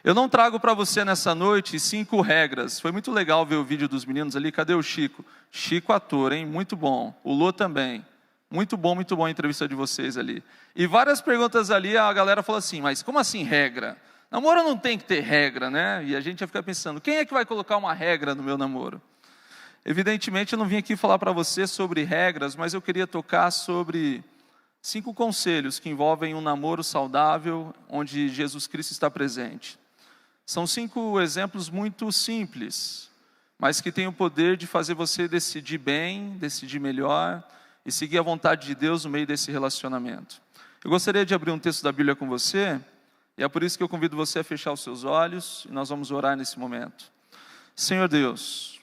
Eu não trago para você nessa noite 5 regras. Foi muito legal ver o vídeo dos meninos ali. Cadê o Chico? Chico ator, hein? Muito bom. O Lô também. Muito bom a entrevista de vocês ali. E várias perguntas ali, a galera falou assim: mas como assim regra? Namoro não tem que ter regra, né? E a gente ia ficar pensando: quem é que vai colocar uma regra no meu namoro? Evidentemente eu não vim aqui falar para você sobre regras, mas eu queria tocar sobre 5 conselhos que envolvem um namoro saudável, onde Jesus Cristo está presente. São 5 exemplos muito simples, mas que têm o poder de fazer você decidir bem, decidir melhor e seguir a vontade de Deus no meio desse relacionamento. Eu gostaria de abrir um texto da Bíblia com você, e é por isso que eu convido você a fechar os seus olhos, e nós vamos orar nesse momento. Senhor Deus,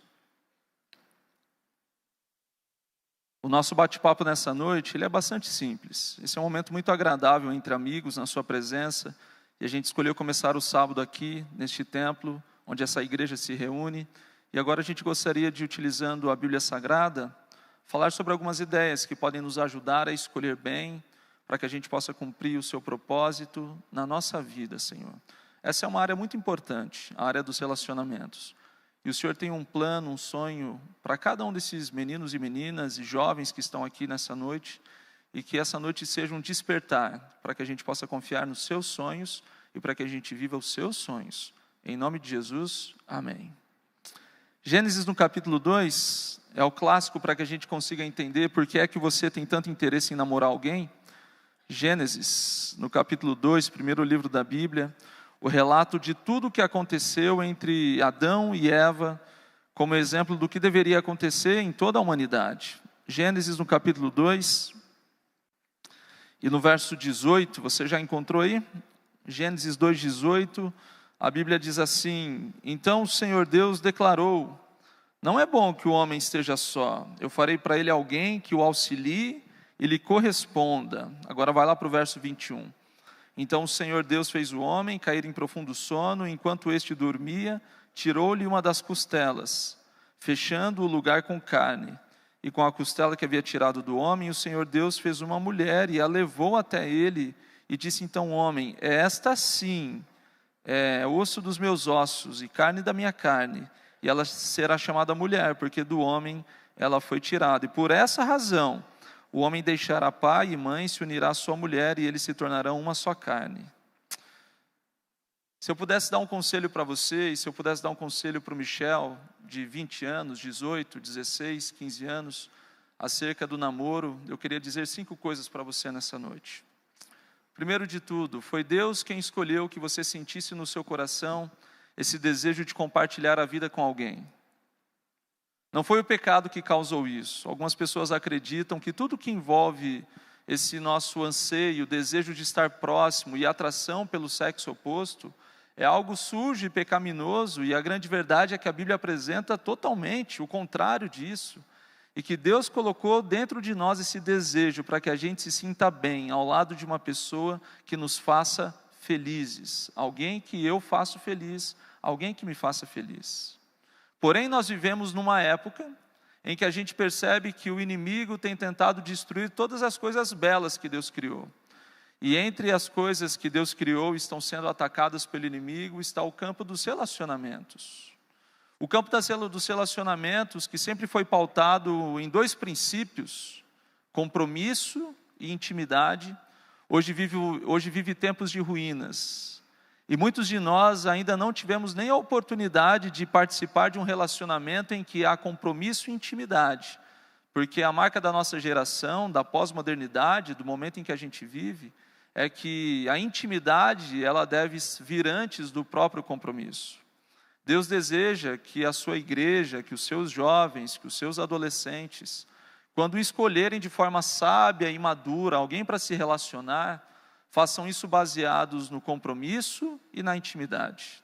o nosso bate-papo nessa noite, ele é bastante simples. Esse é um momento muito agradável entre amigos, na sua presença. E a gente escolheu começar o sábado aqui, neste templo, onde essa igreja se reúne. E agora a gente gostaria de, utilizando a Bíblia Sagrada, falar sobre algumas ideias que podem nos ajudar a escolher bem, para que a gente possa cumprir o seu propósito na nossa vida, Senhor. Essa é uma área muito importante, a área dos relacionamentos. E o Senhor tem um plano, um sonho para cada um desses meninos e meninas e jovens que estão aqui nessa noite, e que essa noite seja um despertar, para que a gente possa confiar nos seus sonhos e para que a gente viva os seus sonhos. Em nome de Jesus, amém. Gênesis no capítulo 2 é o clássico para que a gente consiga entender por que é que você tem tanto interesse em namorar alguém. Gênesis, no capítulo 2, primeiro livro da Bíblia, o relato de tudo o que aconteceu entre Adão e Eva, como exemplo do que deveria acontecer em toda a humanidade. Gênesis, no capítulo 2, e no verso 18, você já encontrou aí? Gênesis 2:18, a Bíblia diz assim: então o Senhor Deus declarou: não é bom que o homem esteja só, eu farei para ele alguém que o auxilie e lhe corresponda. Agora vai lá para o verso 21. Então o Senhor Deus fez o homem cair em profundo sono, enquanto este dormia, tirou-lhe uma das costelas, fechando o lugar com carne. E com a costela que havia tirado do homem, o Senhor Deus fez uma mulher e a levou até ele, e disse então o homem: esta sim é osso dos meus ossos e carne da minha carne, e ela será chamada mulher, porque do homem ela foi tirada. E por essa razão, o homem deixará pai e mãe, se unirá à sua mulher, e eles se tornarão uma só carne. Se eu pudesse dar um conselho para você, e se eu pudesse dar um conselho para o Michel, de 20 anos, 18, 16, 15 anos, acerca do namoro, eu queria dizer 5 coisas para você nessa noite. Primeiro de tudo, foi Deus quem escolheu que você sentisse no seu coração esse desejo de compartilhar a vida com alguém. Não foi o pecado que causou isso. Algumas pessoas acreditam que tudo que envolve esse nosso anseio, desejo de estar próximo e atração pelo sexo oposto, é algo sujo e pecaminoso, e a grande verdade é que a Bíblia apresenta totalmente o contrário disso, e que Deus colocou dentro de nós esse desejo para que a gente se sinta bem ao lado de uma pessoa que nos faça felizes, alguém que eu faço feliz, alguém que me faça feliz. Porém, nós vivemos numa época em que a gente percebe que o inimigo tem tentado destruir todas as coisas belas que Deus criou. E entre as coisas que Deus criou estão sendo atacadas pelo inimigo está o campo dos relacionamentos. O campo dos relacionamentos que sempre foi pautado em 2 princípios, compromisso e intimidade, hoje vive tempos de ruínas. E muitos de nós ainda não tivemos nem a oportunidade de participar de um relacionamento em que há compromisso e intimidade. Porque a marca da nossa geração, da pós-modernidade, do momento em que a gente vive, é que a intimidade ela deve vir antes do próprio compromisso. Deus deseja que a sua igreja, que os seus jovens, que os seus adolescentes, quando escolherem de forma sábia e madura alguém para se relacionar, façam isso baseados no compromisso e na intimidade.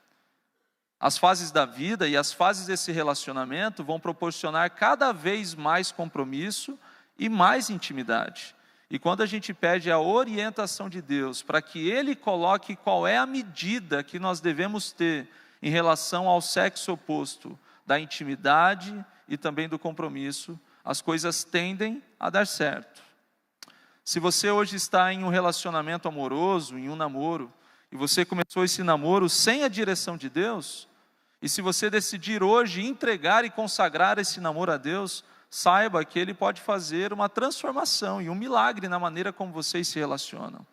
As fases da vida e as fases desse relacionamento vão proporcionar cada vez mais compromisso e mais intimidade. E quando a gente pede a orientação de Deus para que Ele coloque qual é a medida que nós devemos ter em relação ao sexo oposto, da intimidade e também do compromisso, as coisas tendem a dar certo. Se você hoje está em um relacionamento amoroso, em um namoro, e você começou esse namoro sem a direção de Deus, e se você decidir hoje entregar e consagrar esse namoro a Deus, saiba que Ele pode fazer uma transformação e um milagre na maneira como vocês se relacionam.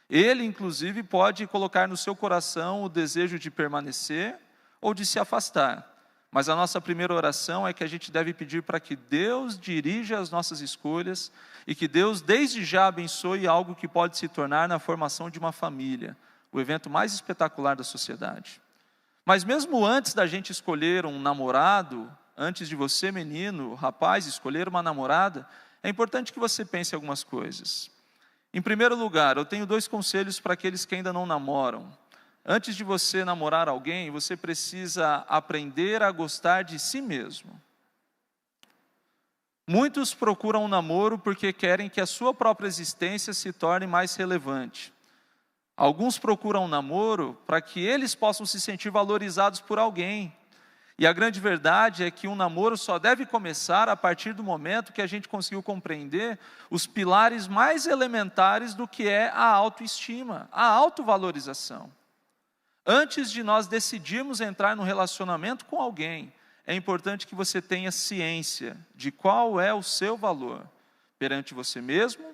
Ele, inclusive, pode colocar no seu coração o desejo de permanecer ou de se afastar. Mas a nossa primeira oração é que a gente deve pedir para que Deus dirija as nossas escolhas e que Deus desde já abençoe algo que pode se tornar na formação de uma família, o evento mais espetacular da sociedade. Mas mesmo antes da gente escolher um namorado, antes de você, menino, rapaz, escolher uma namorada, é importante que você pense em algumas coisas. Em primeiro lugar, eu tenho 2 conselhos para aqueles que ainda não namoram. Antes de você namorar alguém, você precisa aprender a gostar de si mesmo. Muitos procuram um namoro porque querem que a sua própria existência se torne mais relevante. Alguns procuram um namoro para que eles possam se sentir valorizados por alguém. E a grande verdade é que um namoro só deve começar a partir do momento que a gente conseguiu compreender os pilares mais elementares do que é a autoestima, a autovalorização. Antes de nós decidirmos entrar num relacionamento com alguém, é importante que você tenha ciência de qual é o seu valor perante você mesmo,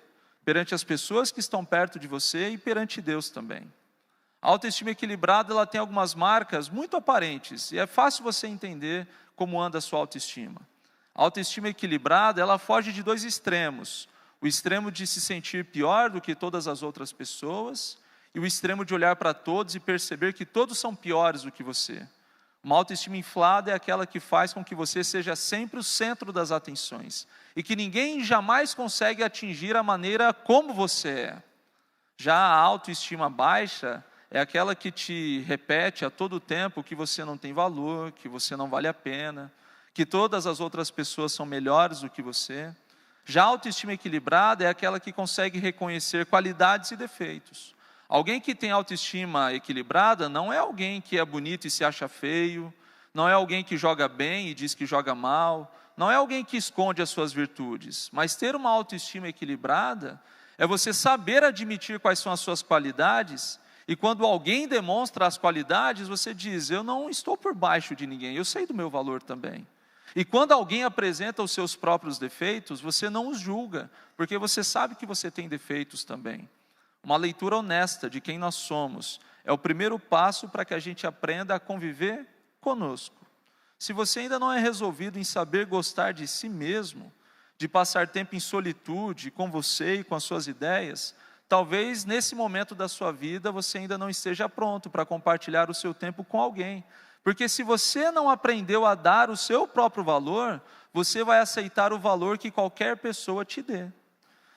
perante as pessoas que estão perto de você e perante Deus também. A autoestima equilibrada ela tem algumas marcas muito aparentes e é fácil você entender como anda a sua autoestima. A autoestima equilibrada ela foge de 2 extremos, o O extremo de se sentir pior do que todas as outras pessoas e o extremo de olhar para todos e perceber que todos são piores do que você. Uma autoestima inflada é aquela que faz com que você seja sempre o centro das atenções e que ninguém jamais consegue atingir a maneira como você é. Já a autoestima baixa é aquela que te repete a todo tempo que você não tem valor, que você não vale a pena, que todas as outras pessoas são melhores do que você. Já a autoestima equilibrada é aquela que consegue reconhecer qualidades e defeitos. Alguém que tem autoestima equilibrada não é alguém que é bonito e se acha feio, não é alguém que joga bem e diz que joga mal, não é alguém que esconde as suas virtudes. Mas ter uma autoestima equilibrada é você saber admitir quais são as suas qualidades e quando alguém demonstra as qualidades, você diz, eu não estou por baixo de ninguém, eu sei do meu valor também. E quando alguém apresenta os seus próprios defeitos, você não os julga, porque você sabe que você tem defeitos também. Uma leitura honesta de quem nós somos é o primeiro passo para que a gente aprenda a conviver conosco. Se você ainda não é resolvido em saber gostar de si mesmo, de passar tempo em solitude com você e com as suas ideias, talvez nesse momento da sua vida você ainda não esteja pronto para compartilhar o seu tempo com alguém. Porque se você não aprendeu a dar o seu próprio valor, você vai aceitar o valor que qualquer pessoa te dê.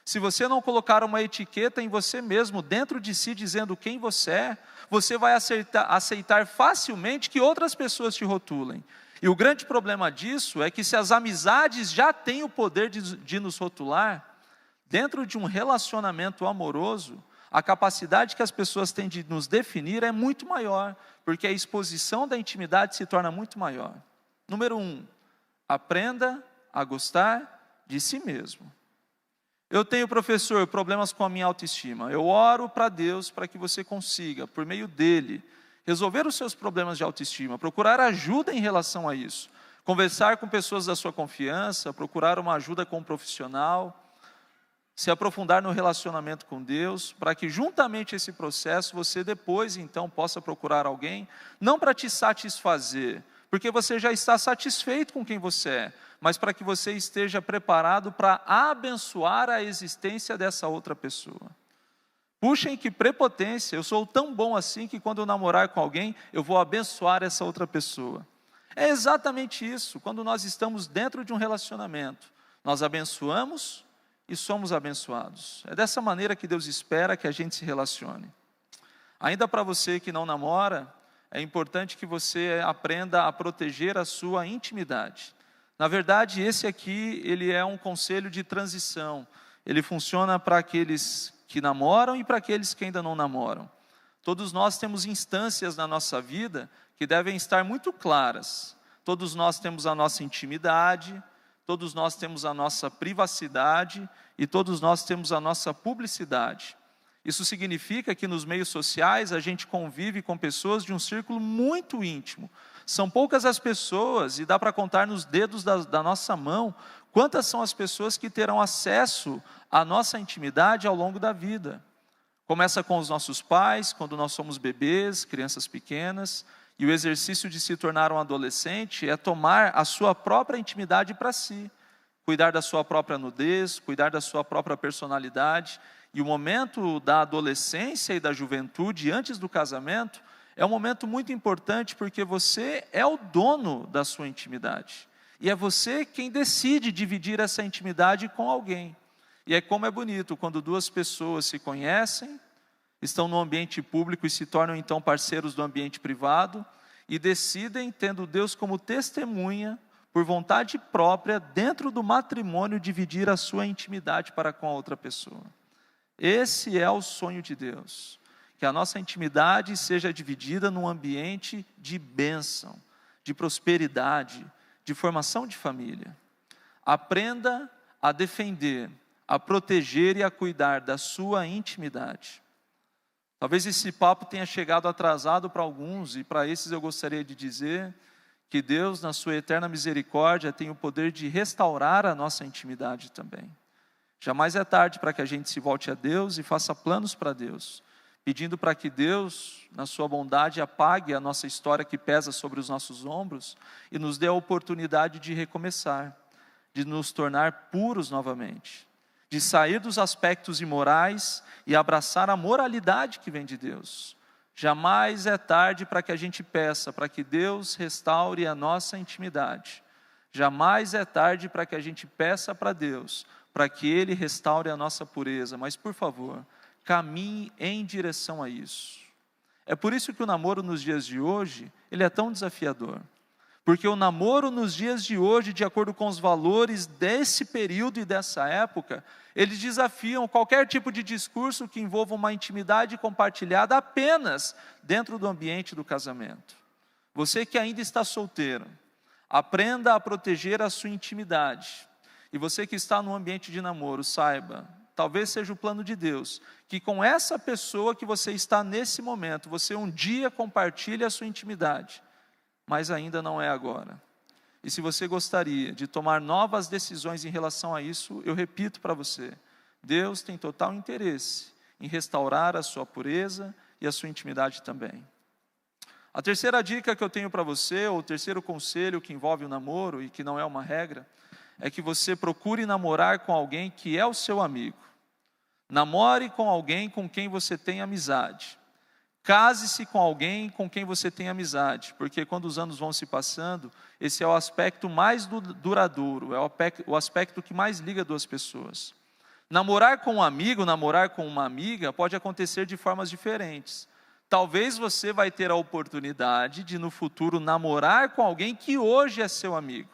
Se você não colocar uma etiqueta em você mesmo, dentro de si, dizendo quem você é, você vai aceitar facilmente que outras pessoas te rotulem. E o grande problema disso é que se as amizades já têm o poder de nos rotular, dentro de um relacionamento amoroso, a capacidade que as pessoas têm de nos definir é muito maior, porque a exposição da intimidade se torna muito maior. Número 1, aprenda a gostar de si mesmo. Eu tenho, professor, problemas com a minha autoestima. Eu oro para Deus para que você consiga, por meio dele, resolver os seus problemas de autoestima, procurar ajuda em relação a isso, conversar com pessoas da sua confiança, procurar uma ajuda com um profissional, se aprofundar no relacionamento com Deus, para que juntamente esse processo você depois então possa procurar alguém, não para te satisfazer, porque você já está satisfeito com quem você é, mas para que você esteja preparado para abençoar a existência dessa outra pessoa. Puxem que prepotência, eu sou tão bom assim que quando eu namorar com alguém, eu vou abençoar essa outra pessoa. É exatamente isso, quando nós estamos dentro de um relacionamento, nós abençoamos e somos abençoados. É dessa maneira que Deus espera que a gente se relacione. Ainda para você que não namora, é importante que você aprenda a proteger a sua intimidade. Na verdade, esse aqui, ele é um conselho de transição. Ele funciona para aqueles que namoram e para aqueles que ainda não namoram. Todos nós temos instâncias na nossa vida que devem estar muito claras. Todos nós temos a nossa intimidade, todos nós temos a nossa privacidade e todos nós temos a nossa publicidade. Isso significa que nos meios sociais a gente convive com pessoas de um círculo muito íntimo. São poucas as pessoas, e dá para contar nos dedos da nossa mão, quantas são as pessoas que terão acesso à nossa intimidade ao longo da vida. Começa com os nossos pais, quando nós somos bebês, crianças pequenas, e o exercício de se tornar um adolescente é tomar a sua própria intimidade para si, cuidar da sua própria nudez, cuidar da sua própria personalidade. E o momento da adolescência e da juventude, antes do casamento, é um momento muito importante porque você é o dono da sua intimidade. E é você quem decide dividir essa intimidade com alguém. E é como é bonito quando duas pessoas se conhecem, estão no ambiente público e se tornam então parceiros do ambiente privado e decidem, tendo Deus como testemunha, por vontade própria, dentro do matrimônio, dividir a sua intimidade para com a outra pessoa. Esse é o sonho de Deus, que a nossa intimidade seja dividida num ambiente de bênção, de prosperidade, de formação de família. Aprenda a defender, a proteger e a cuidar da sua intimidade. Talvez esse papo tenha chegado atrasado para alguns, e para esses eu gostaria de dizer que Deus, na sua eterna misericórdia, tem o poder de restaurar a nossa intimidade também. Jamais é tarde para que a gente se volte a Deus e faça planos para Deus, pedindo para que Deus, na sua bondade, apague a nossa história que pesa sobre os nossos ombros e nos dê a oportunidade de recomeçar, de nos tornar puros novamente. de sair dos aspectos imorais e abraçar a moralidade que vem de Deus. Jamais é tarde para que a gente peça, para que Deus restaure a nossa intimidade. Jamais é tarde para que a gente peça para Deus, para que Ele restaure a nossa pureza. Mas, por favor, caminhe em direção a isso. É por isso que o namoro nos dias de hoje, ele é tão desafiador. Porque o namoro nos dias de hoje, de acordo com os valores desse período e dessa época, eles desafiam qualquer tipo de discurso que envolva uma intimidade compartilhada apenas dentro do ambiente do casamento. Você que ainda está solteiro, aprenda a proteger a sua intimidade. E você que está no ambiente de namoro, saiba, talvez seja o plano de Deus, que com essa pessoa que você está nesse momento, você um dia compartilhe a sua intimidade, mas ainda não é agora. E se você gostaria de tomar novas decisões em relação a isso, eu repito para você, Deus tem total interesse em restaurar a sua pureza e a sua intimidade também. A terceira dica que eu tenho para você, ou o terceiro conselho que envolve o namoro e que não é uma regra, é que você procure namorar com alguém que é o seu amigo. Namore com alguém com quem você tem amizade. Case-se com alguém com quem você tem amizade, porque quando os anos vão se passando, esse é o aspecto mais duradouro, é o aspecto que mais liga duas pessoas. Namorar com um amigo, namorar com uma amiga, pode acontecer de formas diferentes. Talvez você vai ter a oportunidade de no futuro namorar com alguém que hoje é seu amigo.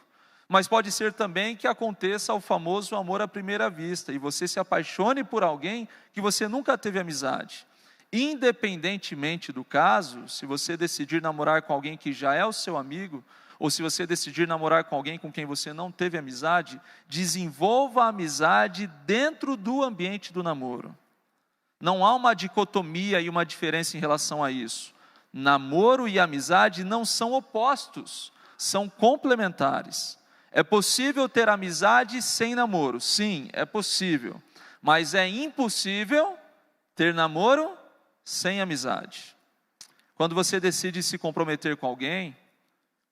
Mas pode ser também que aconteça o famoso amor à primeira vista, e você se apaixone por alguém que você nunca teve amizade. Independentemente do caso, se você decidir namorar com alguém que já é o seu amigo, ou se você decidir namorar com alguém com quem você não teve amizade, desenvolva a amizade dentro do ambiente do namoro. Não há uma dicotomia e uma diferença em relação a isso. Namoro e amizade não são opostos, são complementares. É possível ter amizade sem namoro? Sim, é possível. Mas é impossível ter namoro sem amizade. Quando você decide se comprometer com alguém,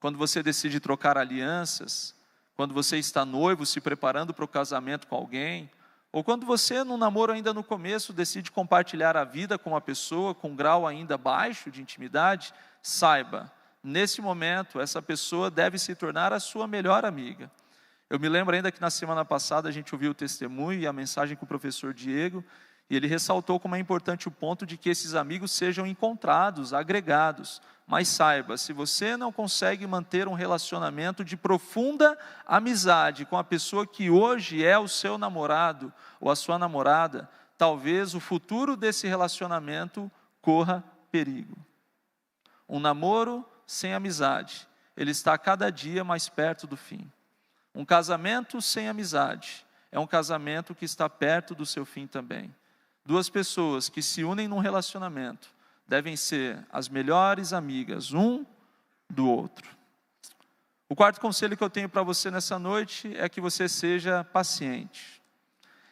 quando você decide trocar alianças, quando você está noivo, se preparando para o casamento com alguém, ou quando você, no namoro ainda no começo, decide compartilhar a vida com uma pessoa com um grau ainda baixo de intimidade, saiba, nesse momento, essa pessoa deve se tornar a sua melhor amiga. Eu me lembro ainda que na semana passada a gente ouviu o testemunho e a mensagem com o professor Diego, e ele ressaltou como é importante o ponto de que esses amigos sejam encontrados, agregados. Mas saiba, se você não consegue manter um relacionamento de profunda amizade com a pessoa que hoje é o seu namorado ou a sua namorada, talvez o futuro desse relacionamento corra perigo. Um namoro sem amizade, ele está cada dia mais perto do fim. Um casamento sem amizade é um casamento que está perto do seu fim também. Duas pessoas que se unem num relacionamento devem ser as melhores amigas um do outro. O quarto conselho que eu tenho para você nessa noite é que você seja paciente.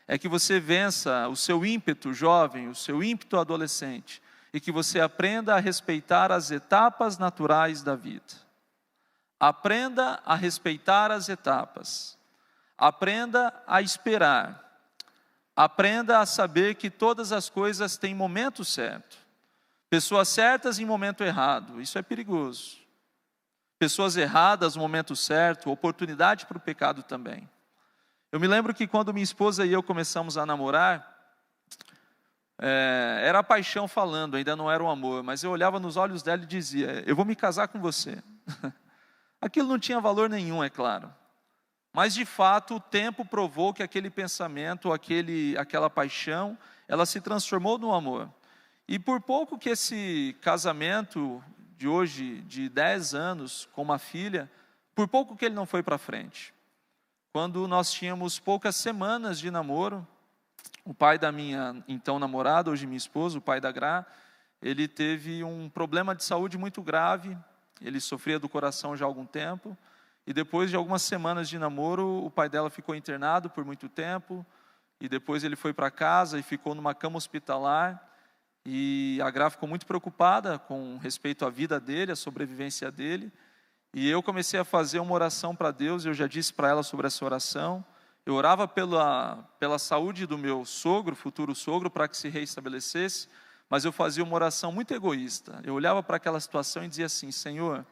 É que você vença o seu ímpeto jovem, o seu ímpeto adolescente, e que você aprenda a respeitar as etapas naturais da vida. Aprenda a respeitar as etapas. Aprenda a esperar. Aprenda a saber que todas as coisas têm momento certo. Pessoas certas em momento errado, isso é perigoso. Pessoas erradas no momento certo, oportunidade para o pecado também. Eu me lembro que quando minha esposa e eu começamos a namorar, era a paixão falando, ainda não era o amor, mas eu olhava nos olhos dela e dizia, eu vou me casar com você. Aquilo não tinha valor nenhum, é claro. Mas de fato o tempo provou que aquele pensamento, aquela paixão, ela se transformou no amor. E por pouco que esse casamento de hoje, de 10 anos, com uma filha, por pouco que ele não foi para frente. Quando nós tínhamos poucas semanas de namoro, o pai da minha então namorada, hoje minha esposa, o pai da Gra, ele teve um problema de saúde muito grave, ele sofria do coração já há algum tempo, e depois de algumas semanas de namoro, o pai dela ficou internado por muito tempo, e depois ele foi para casa e ficou numa cama hospitalar, e a Gra ficou muito preocupada com respeito à vida dele, à sobrevivência dele, e eu comecei a fazer uma oração para Deus, eu já disse para ela sobre essa oração, Eu orava pela saúde do meu sogro, futuro sogro, para que se reestabelecesse, mas eu fazia uma oração muito egoísta. Eu olhava para aquela situação e dizia assim: Senhor,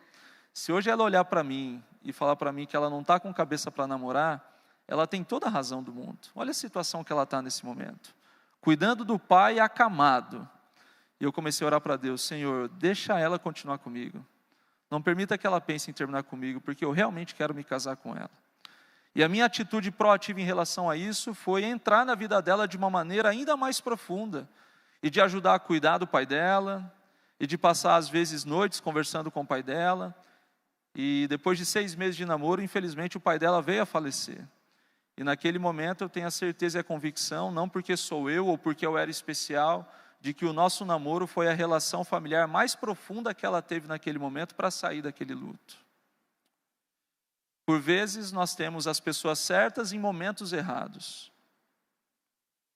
se hoje ela olhar para mim e falar para mim que ela não está com cabeça para namorar, ela tem toda a razão do mundo. Olha a situação que ela está nesse momento. Cuidando do pai acamado. E eu comecei a orar para Deus: Senhor, deixa ela continuar comigo. Não permita que ela pense em terminar comigo, porque eu realmente quero me casar com ela. E a minha atitude proativa em relação a isso foi entrar na vida dela de uma maneira ainda mais profunda, e de ajudar a cuidar do pai dela, e de passar às vezes noites conversando com o pai dela. E depois de 6 meses de namoro, infelizmente o pai dela veio a falecer. E naquele momento eu tenho a certeza e a convicção, não porque sou eu ou porque eu era especial, de que o nosso namoro foi a relação familiar mais profunda que ela teve naquele momento para sair daquele luto. Por vezes nós temos as pessoas certas em momentos errados.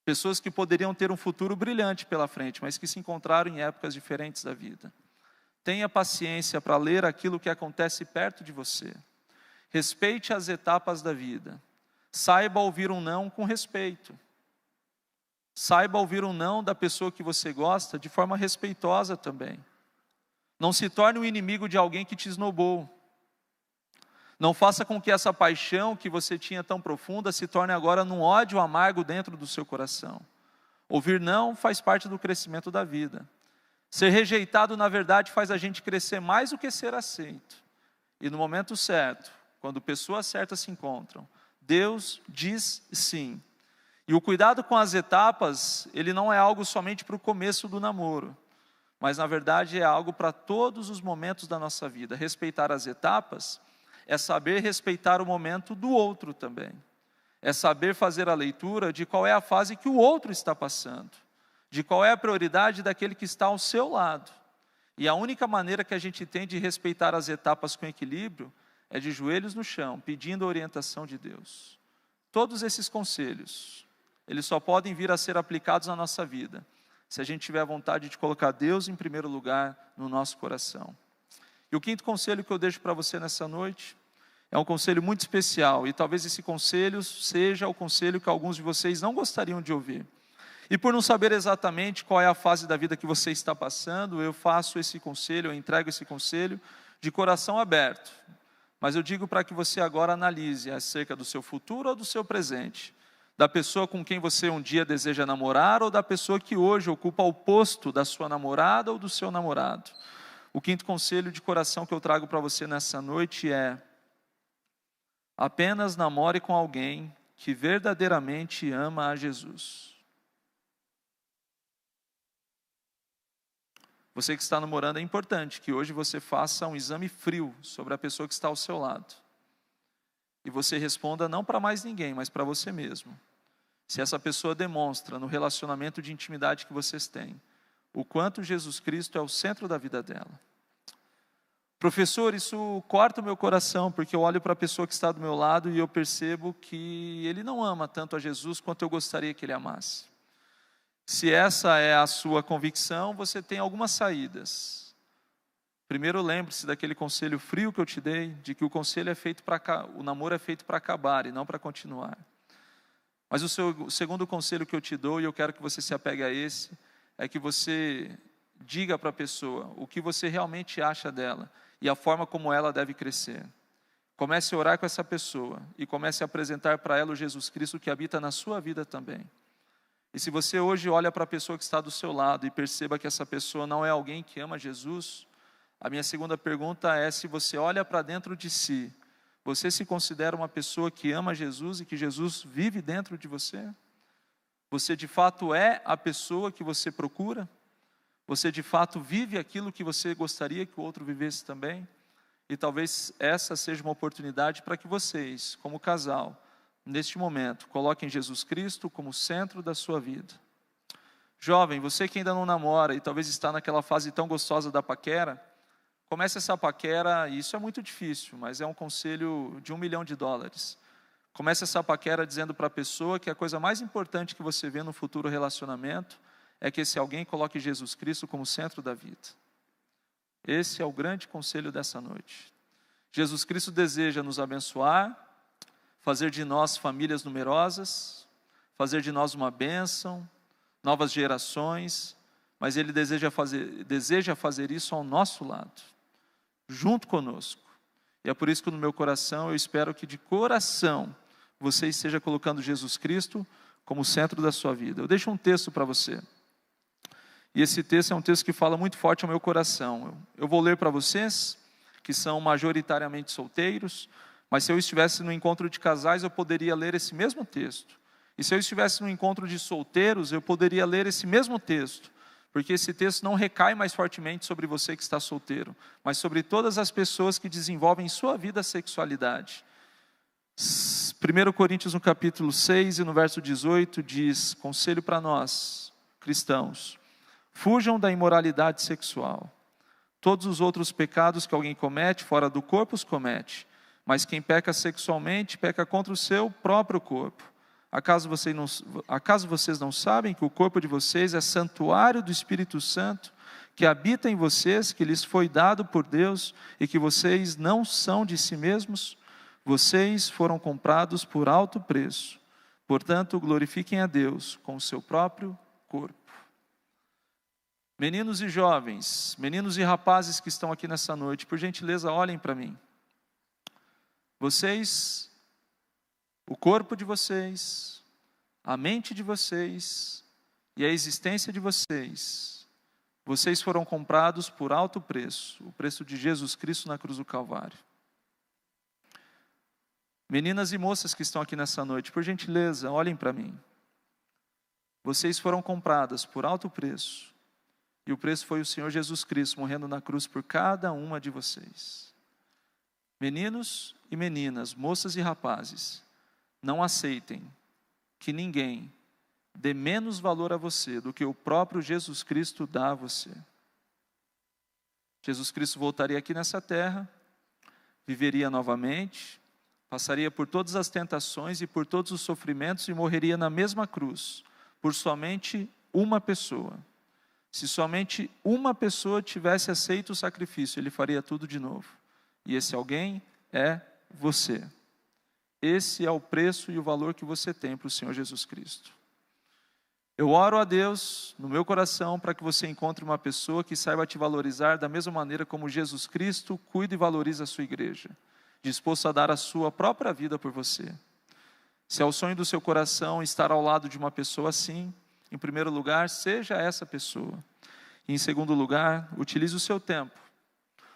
Pessoas que poderiam ter um futuro brilhante pela frente, mas que se encontraram em épocas diferentes da vida. Tenha paciência para ler aquilo que acontece perto de você. Respeite as etapas da vida. Saiba ouvir um não com respeito. Saiba ouvir um não da pessoa que você gosta de forma respeitosa também. Não se torne um inimigo de alguém que te esnobou. Não faça com que essa paixão que você tinha tão profunda se torne agora num ódio amargo dentro do seu coração. Ouvir não faz parte do crescimento da vida. Ser rejeitado, na verdade, faz a gente crescer mais do que ser aceito. E no momento certo, quando pessoas certas se encontram, Deus diz sim. E o cuidado com as etapas, ele não é algo somente para o começo do namoro, mas na verdade é algo para todos os momentos da nossa vida. Respeitar as etapas é saber respeitar o momento do outro também. É saber fazer a leitura de qual é a fase que o outro está passando, de qual é a prioridade daquele que está ao seu lado. E a única maneira que a gente tem de respeitar as etapas com equilíbrio é de joelhos no chão, pedindo a orientação de Deus. Todos esses conselhos, eles só podem vir a ser aplicados na nossa vida, se a gente tiver vontade de colocar Deus em primeiro lugar no nosso coração. E o 5º conselho que eu deixo para você nessa noite é um conselho muito especial, e talvez esse conselho seja o conselho que alguns de vocês não gostariam de ouvir. E por não saber exatamente qual é a fase da vida que você está passando, eu faço esse conselho, eu entrego esse conselho de coração aberto. Mas eu digo para que você agora analise acerca do seu futuro ou do seu presente, da pessoa com quem você um dia deseja namorar ou da pessoa que hoje ocupa o posto da sua namorada ou do seu namorado. O 5º conselho de coração que eu trago para você nessa noite é: apenas namore com alguém que verdadeiramente ama a Jesus. Você que está namorando, é importante que hoje você faça um exame frio sobre a pessoa que está ao seu lado. E você responda não para mais ninguém, mas para você mesmo. Se essa pessoa demonstra no relacionamento de intimidade que vocês têm, o quanto Jesus Cristo é o centro da vida dela. Professor, isso corta o meu coração, porque eu olho para a pessoa que está do meu lado e eu percebo que ele não ama tanto a Jesus quanto eu gostaria que ele amasse. Se essa é a sua convicção, você tem algumas saídas. Primeiro, lembre-se daquele conselho frio que eu te dei, de que o namoro é feito para acabar e não para continuar. Mas o segundo conselho que eu te dou, e eu quero que você se apegue a esse, é que você diga para a pessoa o que você realmente acha dela e a forma como ela deve crescer. Comece a orar com essa pessoa e comece a apresentar para ela o Jesus Cristo que habita na sua vida também. E se você hoje olha para a pessoa que está do seu lado e perceba que essa pessoa não é alguém que ama Jesus, a minha segunda pergunta é: se você olha para dentro de si, você se considera uma pessoa que ama Jesus e que Jesus vive dentro de você? Você de fato é a pessoa que você procura? Você de fato vive aquilo que você gostaria que o outro vivesse também? E talvez essa seja uma oportunidade para que vocês, como casal, neste momento, coloquem Jesus Cristo como centro da sua vida. Jovem, você que ainda não namora e talvez está naquela fase tão gostosa da paquera, comece essa paquera, e isso é muito difícil, mas é um conselho de $1 milhão. Comece essa paquera dizendo para a pessoa que a coisa mais importante que você vê no futuro relacionamento é que esse alguém coloque Jesus Cristo como centro da vida. Esse é o grande conselho dessa noite. Jesus Cristo deseja nos abençoar, fazer de nós famílias numerosas, fazer de nós uma bênção, novas gerações, mas Ele deseja fazer isso ao nosso lado, junto conosco. E é por isso que no meu coração eu espero que de coração você esteja colocando Jesus Cristo como centro da sua vida. Eu deixo um texto para você. E esse texto é um texto que fala muito forte ao meu coração. Eu vou ler para vocês, que são majoritariamente solteiros, mas se eu estivesse no encontro de casais, eu poderia ler esse mesmo texto. E se eu estivesse no encontro de solteiros, eu poderia ler esse mesmo texto. Porque esse texto não recai mais fortemente sobre você que está solteiro, mas sobre todas as pessoas que desenvolvem em sua vida a sexualidade. 1 Coríntios no capítulo 6 e no verso 18 diz: conselho para nós, cristãos, fujam da imoralidade sexual. Todos os outros pecados que alguém comete fora do corpo os comete, mas quem peca sexualmente peca contra o seu próprio corpo. Acaso vocês não sabem que o corpo de vocês é santuário do Espírito Santo, que habita em vocês, que lhes foi dado por Deus, e que vocês não são de si mesmos? Vocês foram comprados por alto preço. Portanto, glorifiquem a Deus com o seu próprio corpo. Meninos e jovens, meninos e rapazes que estão aqui nessa noite, por gentileza, olhem para mim. Vocês, o corpo de vocês, a mente de vocês e a existência de vocês, vocês foram comprados por alto preço, o preço de Jesus Cristo na cruz do Calvário. Meninas e moças que estão aqui nessa noite, por gentileza, olhem para mim. Vocês foram compradas por alto preço, e o preço foi o Senhor Jesus Cristo morrendo na cruz por cada uma de vocês. Meninos e meninas, moças e rapazes, não aceitem que ninguém dê menos valor a você do que o próprio Jesus Cristo dá a você. Jesus Cristo voltaria aqui nessa terra, viveria novamente, passaria por todas as tentações e por todos os sofrimentos e morreria na mesma cruz, por somente uma pessoa. Se somente uma pessoa tivesse aceito o sacrifício, Ele faria tudo de novo. E esse alguém é você. Esse é o preço e o valor que você tem para o Senhor Jesus Cristo. Eu oro a Deus no meu coração para que você encontre uma pessoa que saiba te valorizar da mesma maneira como Jesus Cristo cuida e valoriza a sua igreja, disposto a dar a sua própria vida por você. Se é o sonho do seu coração estar ao lado de uma pessoa assim, em primeiro lugar, seja essa pessoa. E em segundo lugar, utilize o seu tempo,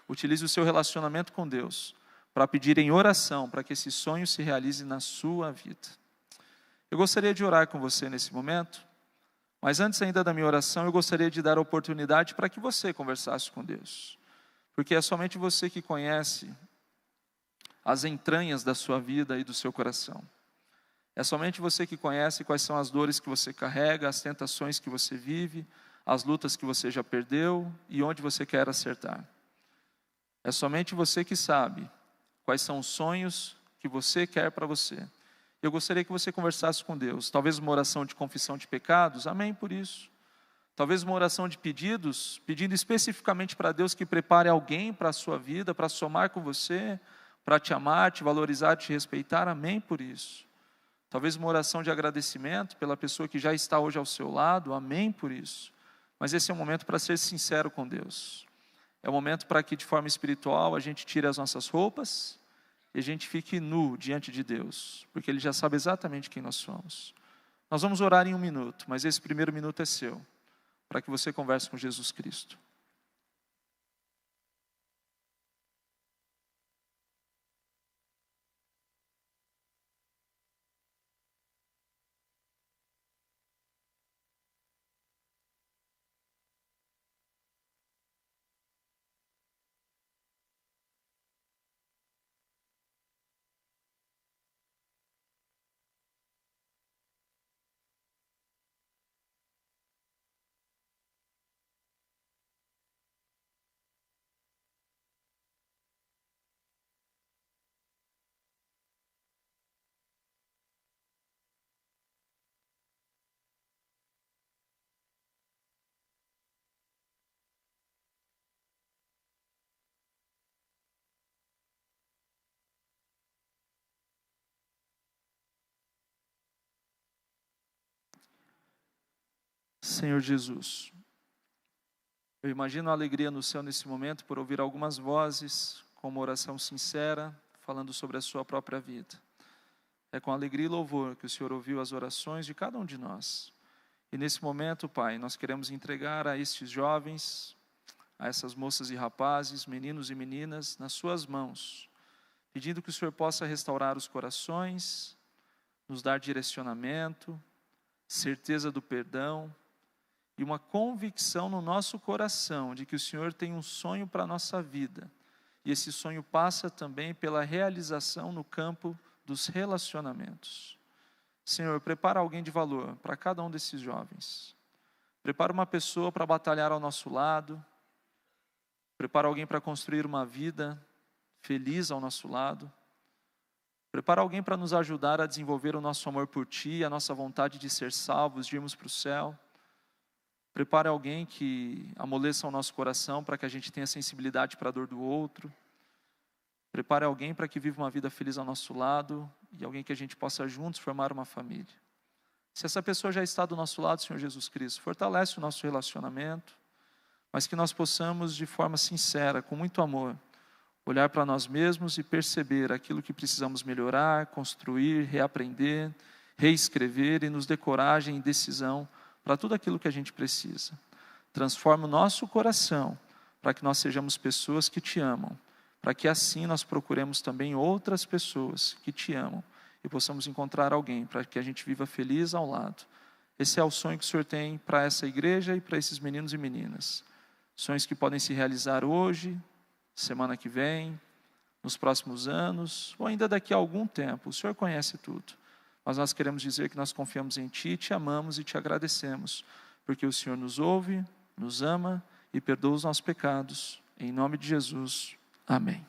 utilize o seu relacionamento com Deus para pedir em oração para que esse sonho se realize na sua vida. Eu gostaria de orar com você nesse momento, mas antes ainda da minha oração, eu gostaria de dar a oportunidade para que você conversasse com Deus, porque é somente você que conhece as entranhas da sua vida e do seu coração. É somente você que conhece quais são as dores que você carrega, as tentações que você vive, as lutas que você já perdeu e onde você quer acertar. É somente você que sabe quais são os sonhos que você quer para você. Eu gostaria que você conversasse com Deus. Talvez uma oração de confissão de pecados, amém por isso. Talvez uma oração de pedidos, pedindo especificamente para Deus que prepare alguém para a sua vida, para somar com você, para te amar, te valorizar, te respeitar, amém por isso. Talvez uma oração de agradecimento pela pessoa que já está hoje ao seu lado, amém por isso. Mas esse é um momento para ser sincero com Deus. É um momento para que de forma espiritual a gente tire as nossas roupas e a gente fique nu diante de Deus, porque Ele já sabe exatamente quem nós somos. Nós vamos orar em 1 minuto, mas esse primeiro minuto é seu, para que você converse com Jesus Cristo. Senhor Jesus, eu imagino a alegria no céu nesse momento por ouvir algumas vozes com uma oração sincera, falando sobre a sua própria vida. É com alegria e louvor que o Senhor ouviu as orações de cada um de nós. E nesse momento, Pai, nós queremos entregar a estes jovens, a essas moças e rapazes, meninos e meninas, nas suas mãos, pedindo que o Senhor possa restaurar os corações, nos dar direcionamento, certeza do perdão e uma convicção no nosso coração de que o Senhor tem um sonho para a nossa vida. E esse sonho passa também pela realização no campo dos relacionamentos. Senhor, prepara alguém de valor para cada um desses jovens. Prepara uma pessoa para batalhar ao nosso lado. Prepara alguém para construir uma vida feliz ao nosso lado. Prepara alguém para nos ajudar a desenvolver o nosso amor por Ti, a nossa vontade de ser salvos, de irmos para o céu. Prepare alguém que amoleça o nosso coração para que a gente tenha sensibilidade para a dor do outro. Prepare alguém para que viva uma vida feliz ao nosso lado e alguém que a gente possa juntos formar uma família. Se essa pessoa já está do nosso lado, Senhor Jesus Cristo, fortalece o nosso relacionamento, mas que nós possamos, de forma sincera, com muito amor, olhar para nós mesmos e perceber aquilo que precisamos melhorar, construir, reaprender, reescrever e nos dê coragem e decisão para tudo aquilo que a gente precisa. Transforma o nosso coração para que nós sejamos pessoas que Te amam, para que assim nós procuremos também outras pessoas que Te amam e possamos encontrar alguém para que a gente viva feliz ao lado. Esse é o sonho que o Senhor tem para essa igreja e para esses meninos e meninas. Sonhos que podem se realizar hoje, semana que vem, nos próximos anos, ou ainda daqui a algum tempo. O Senhor conhece tudo. Mas nós queremos dizer que nós confiamos em Ti, Te amamos e Te agradecemos, porque o Senhor nos ouve, nos ama e perdoa os nossos pecados. Em nome de Jesus, amém.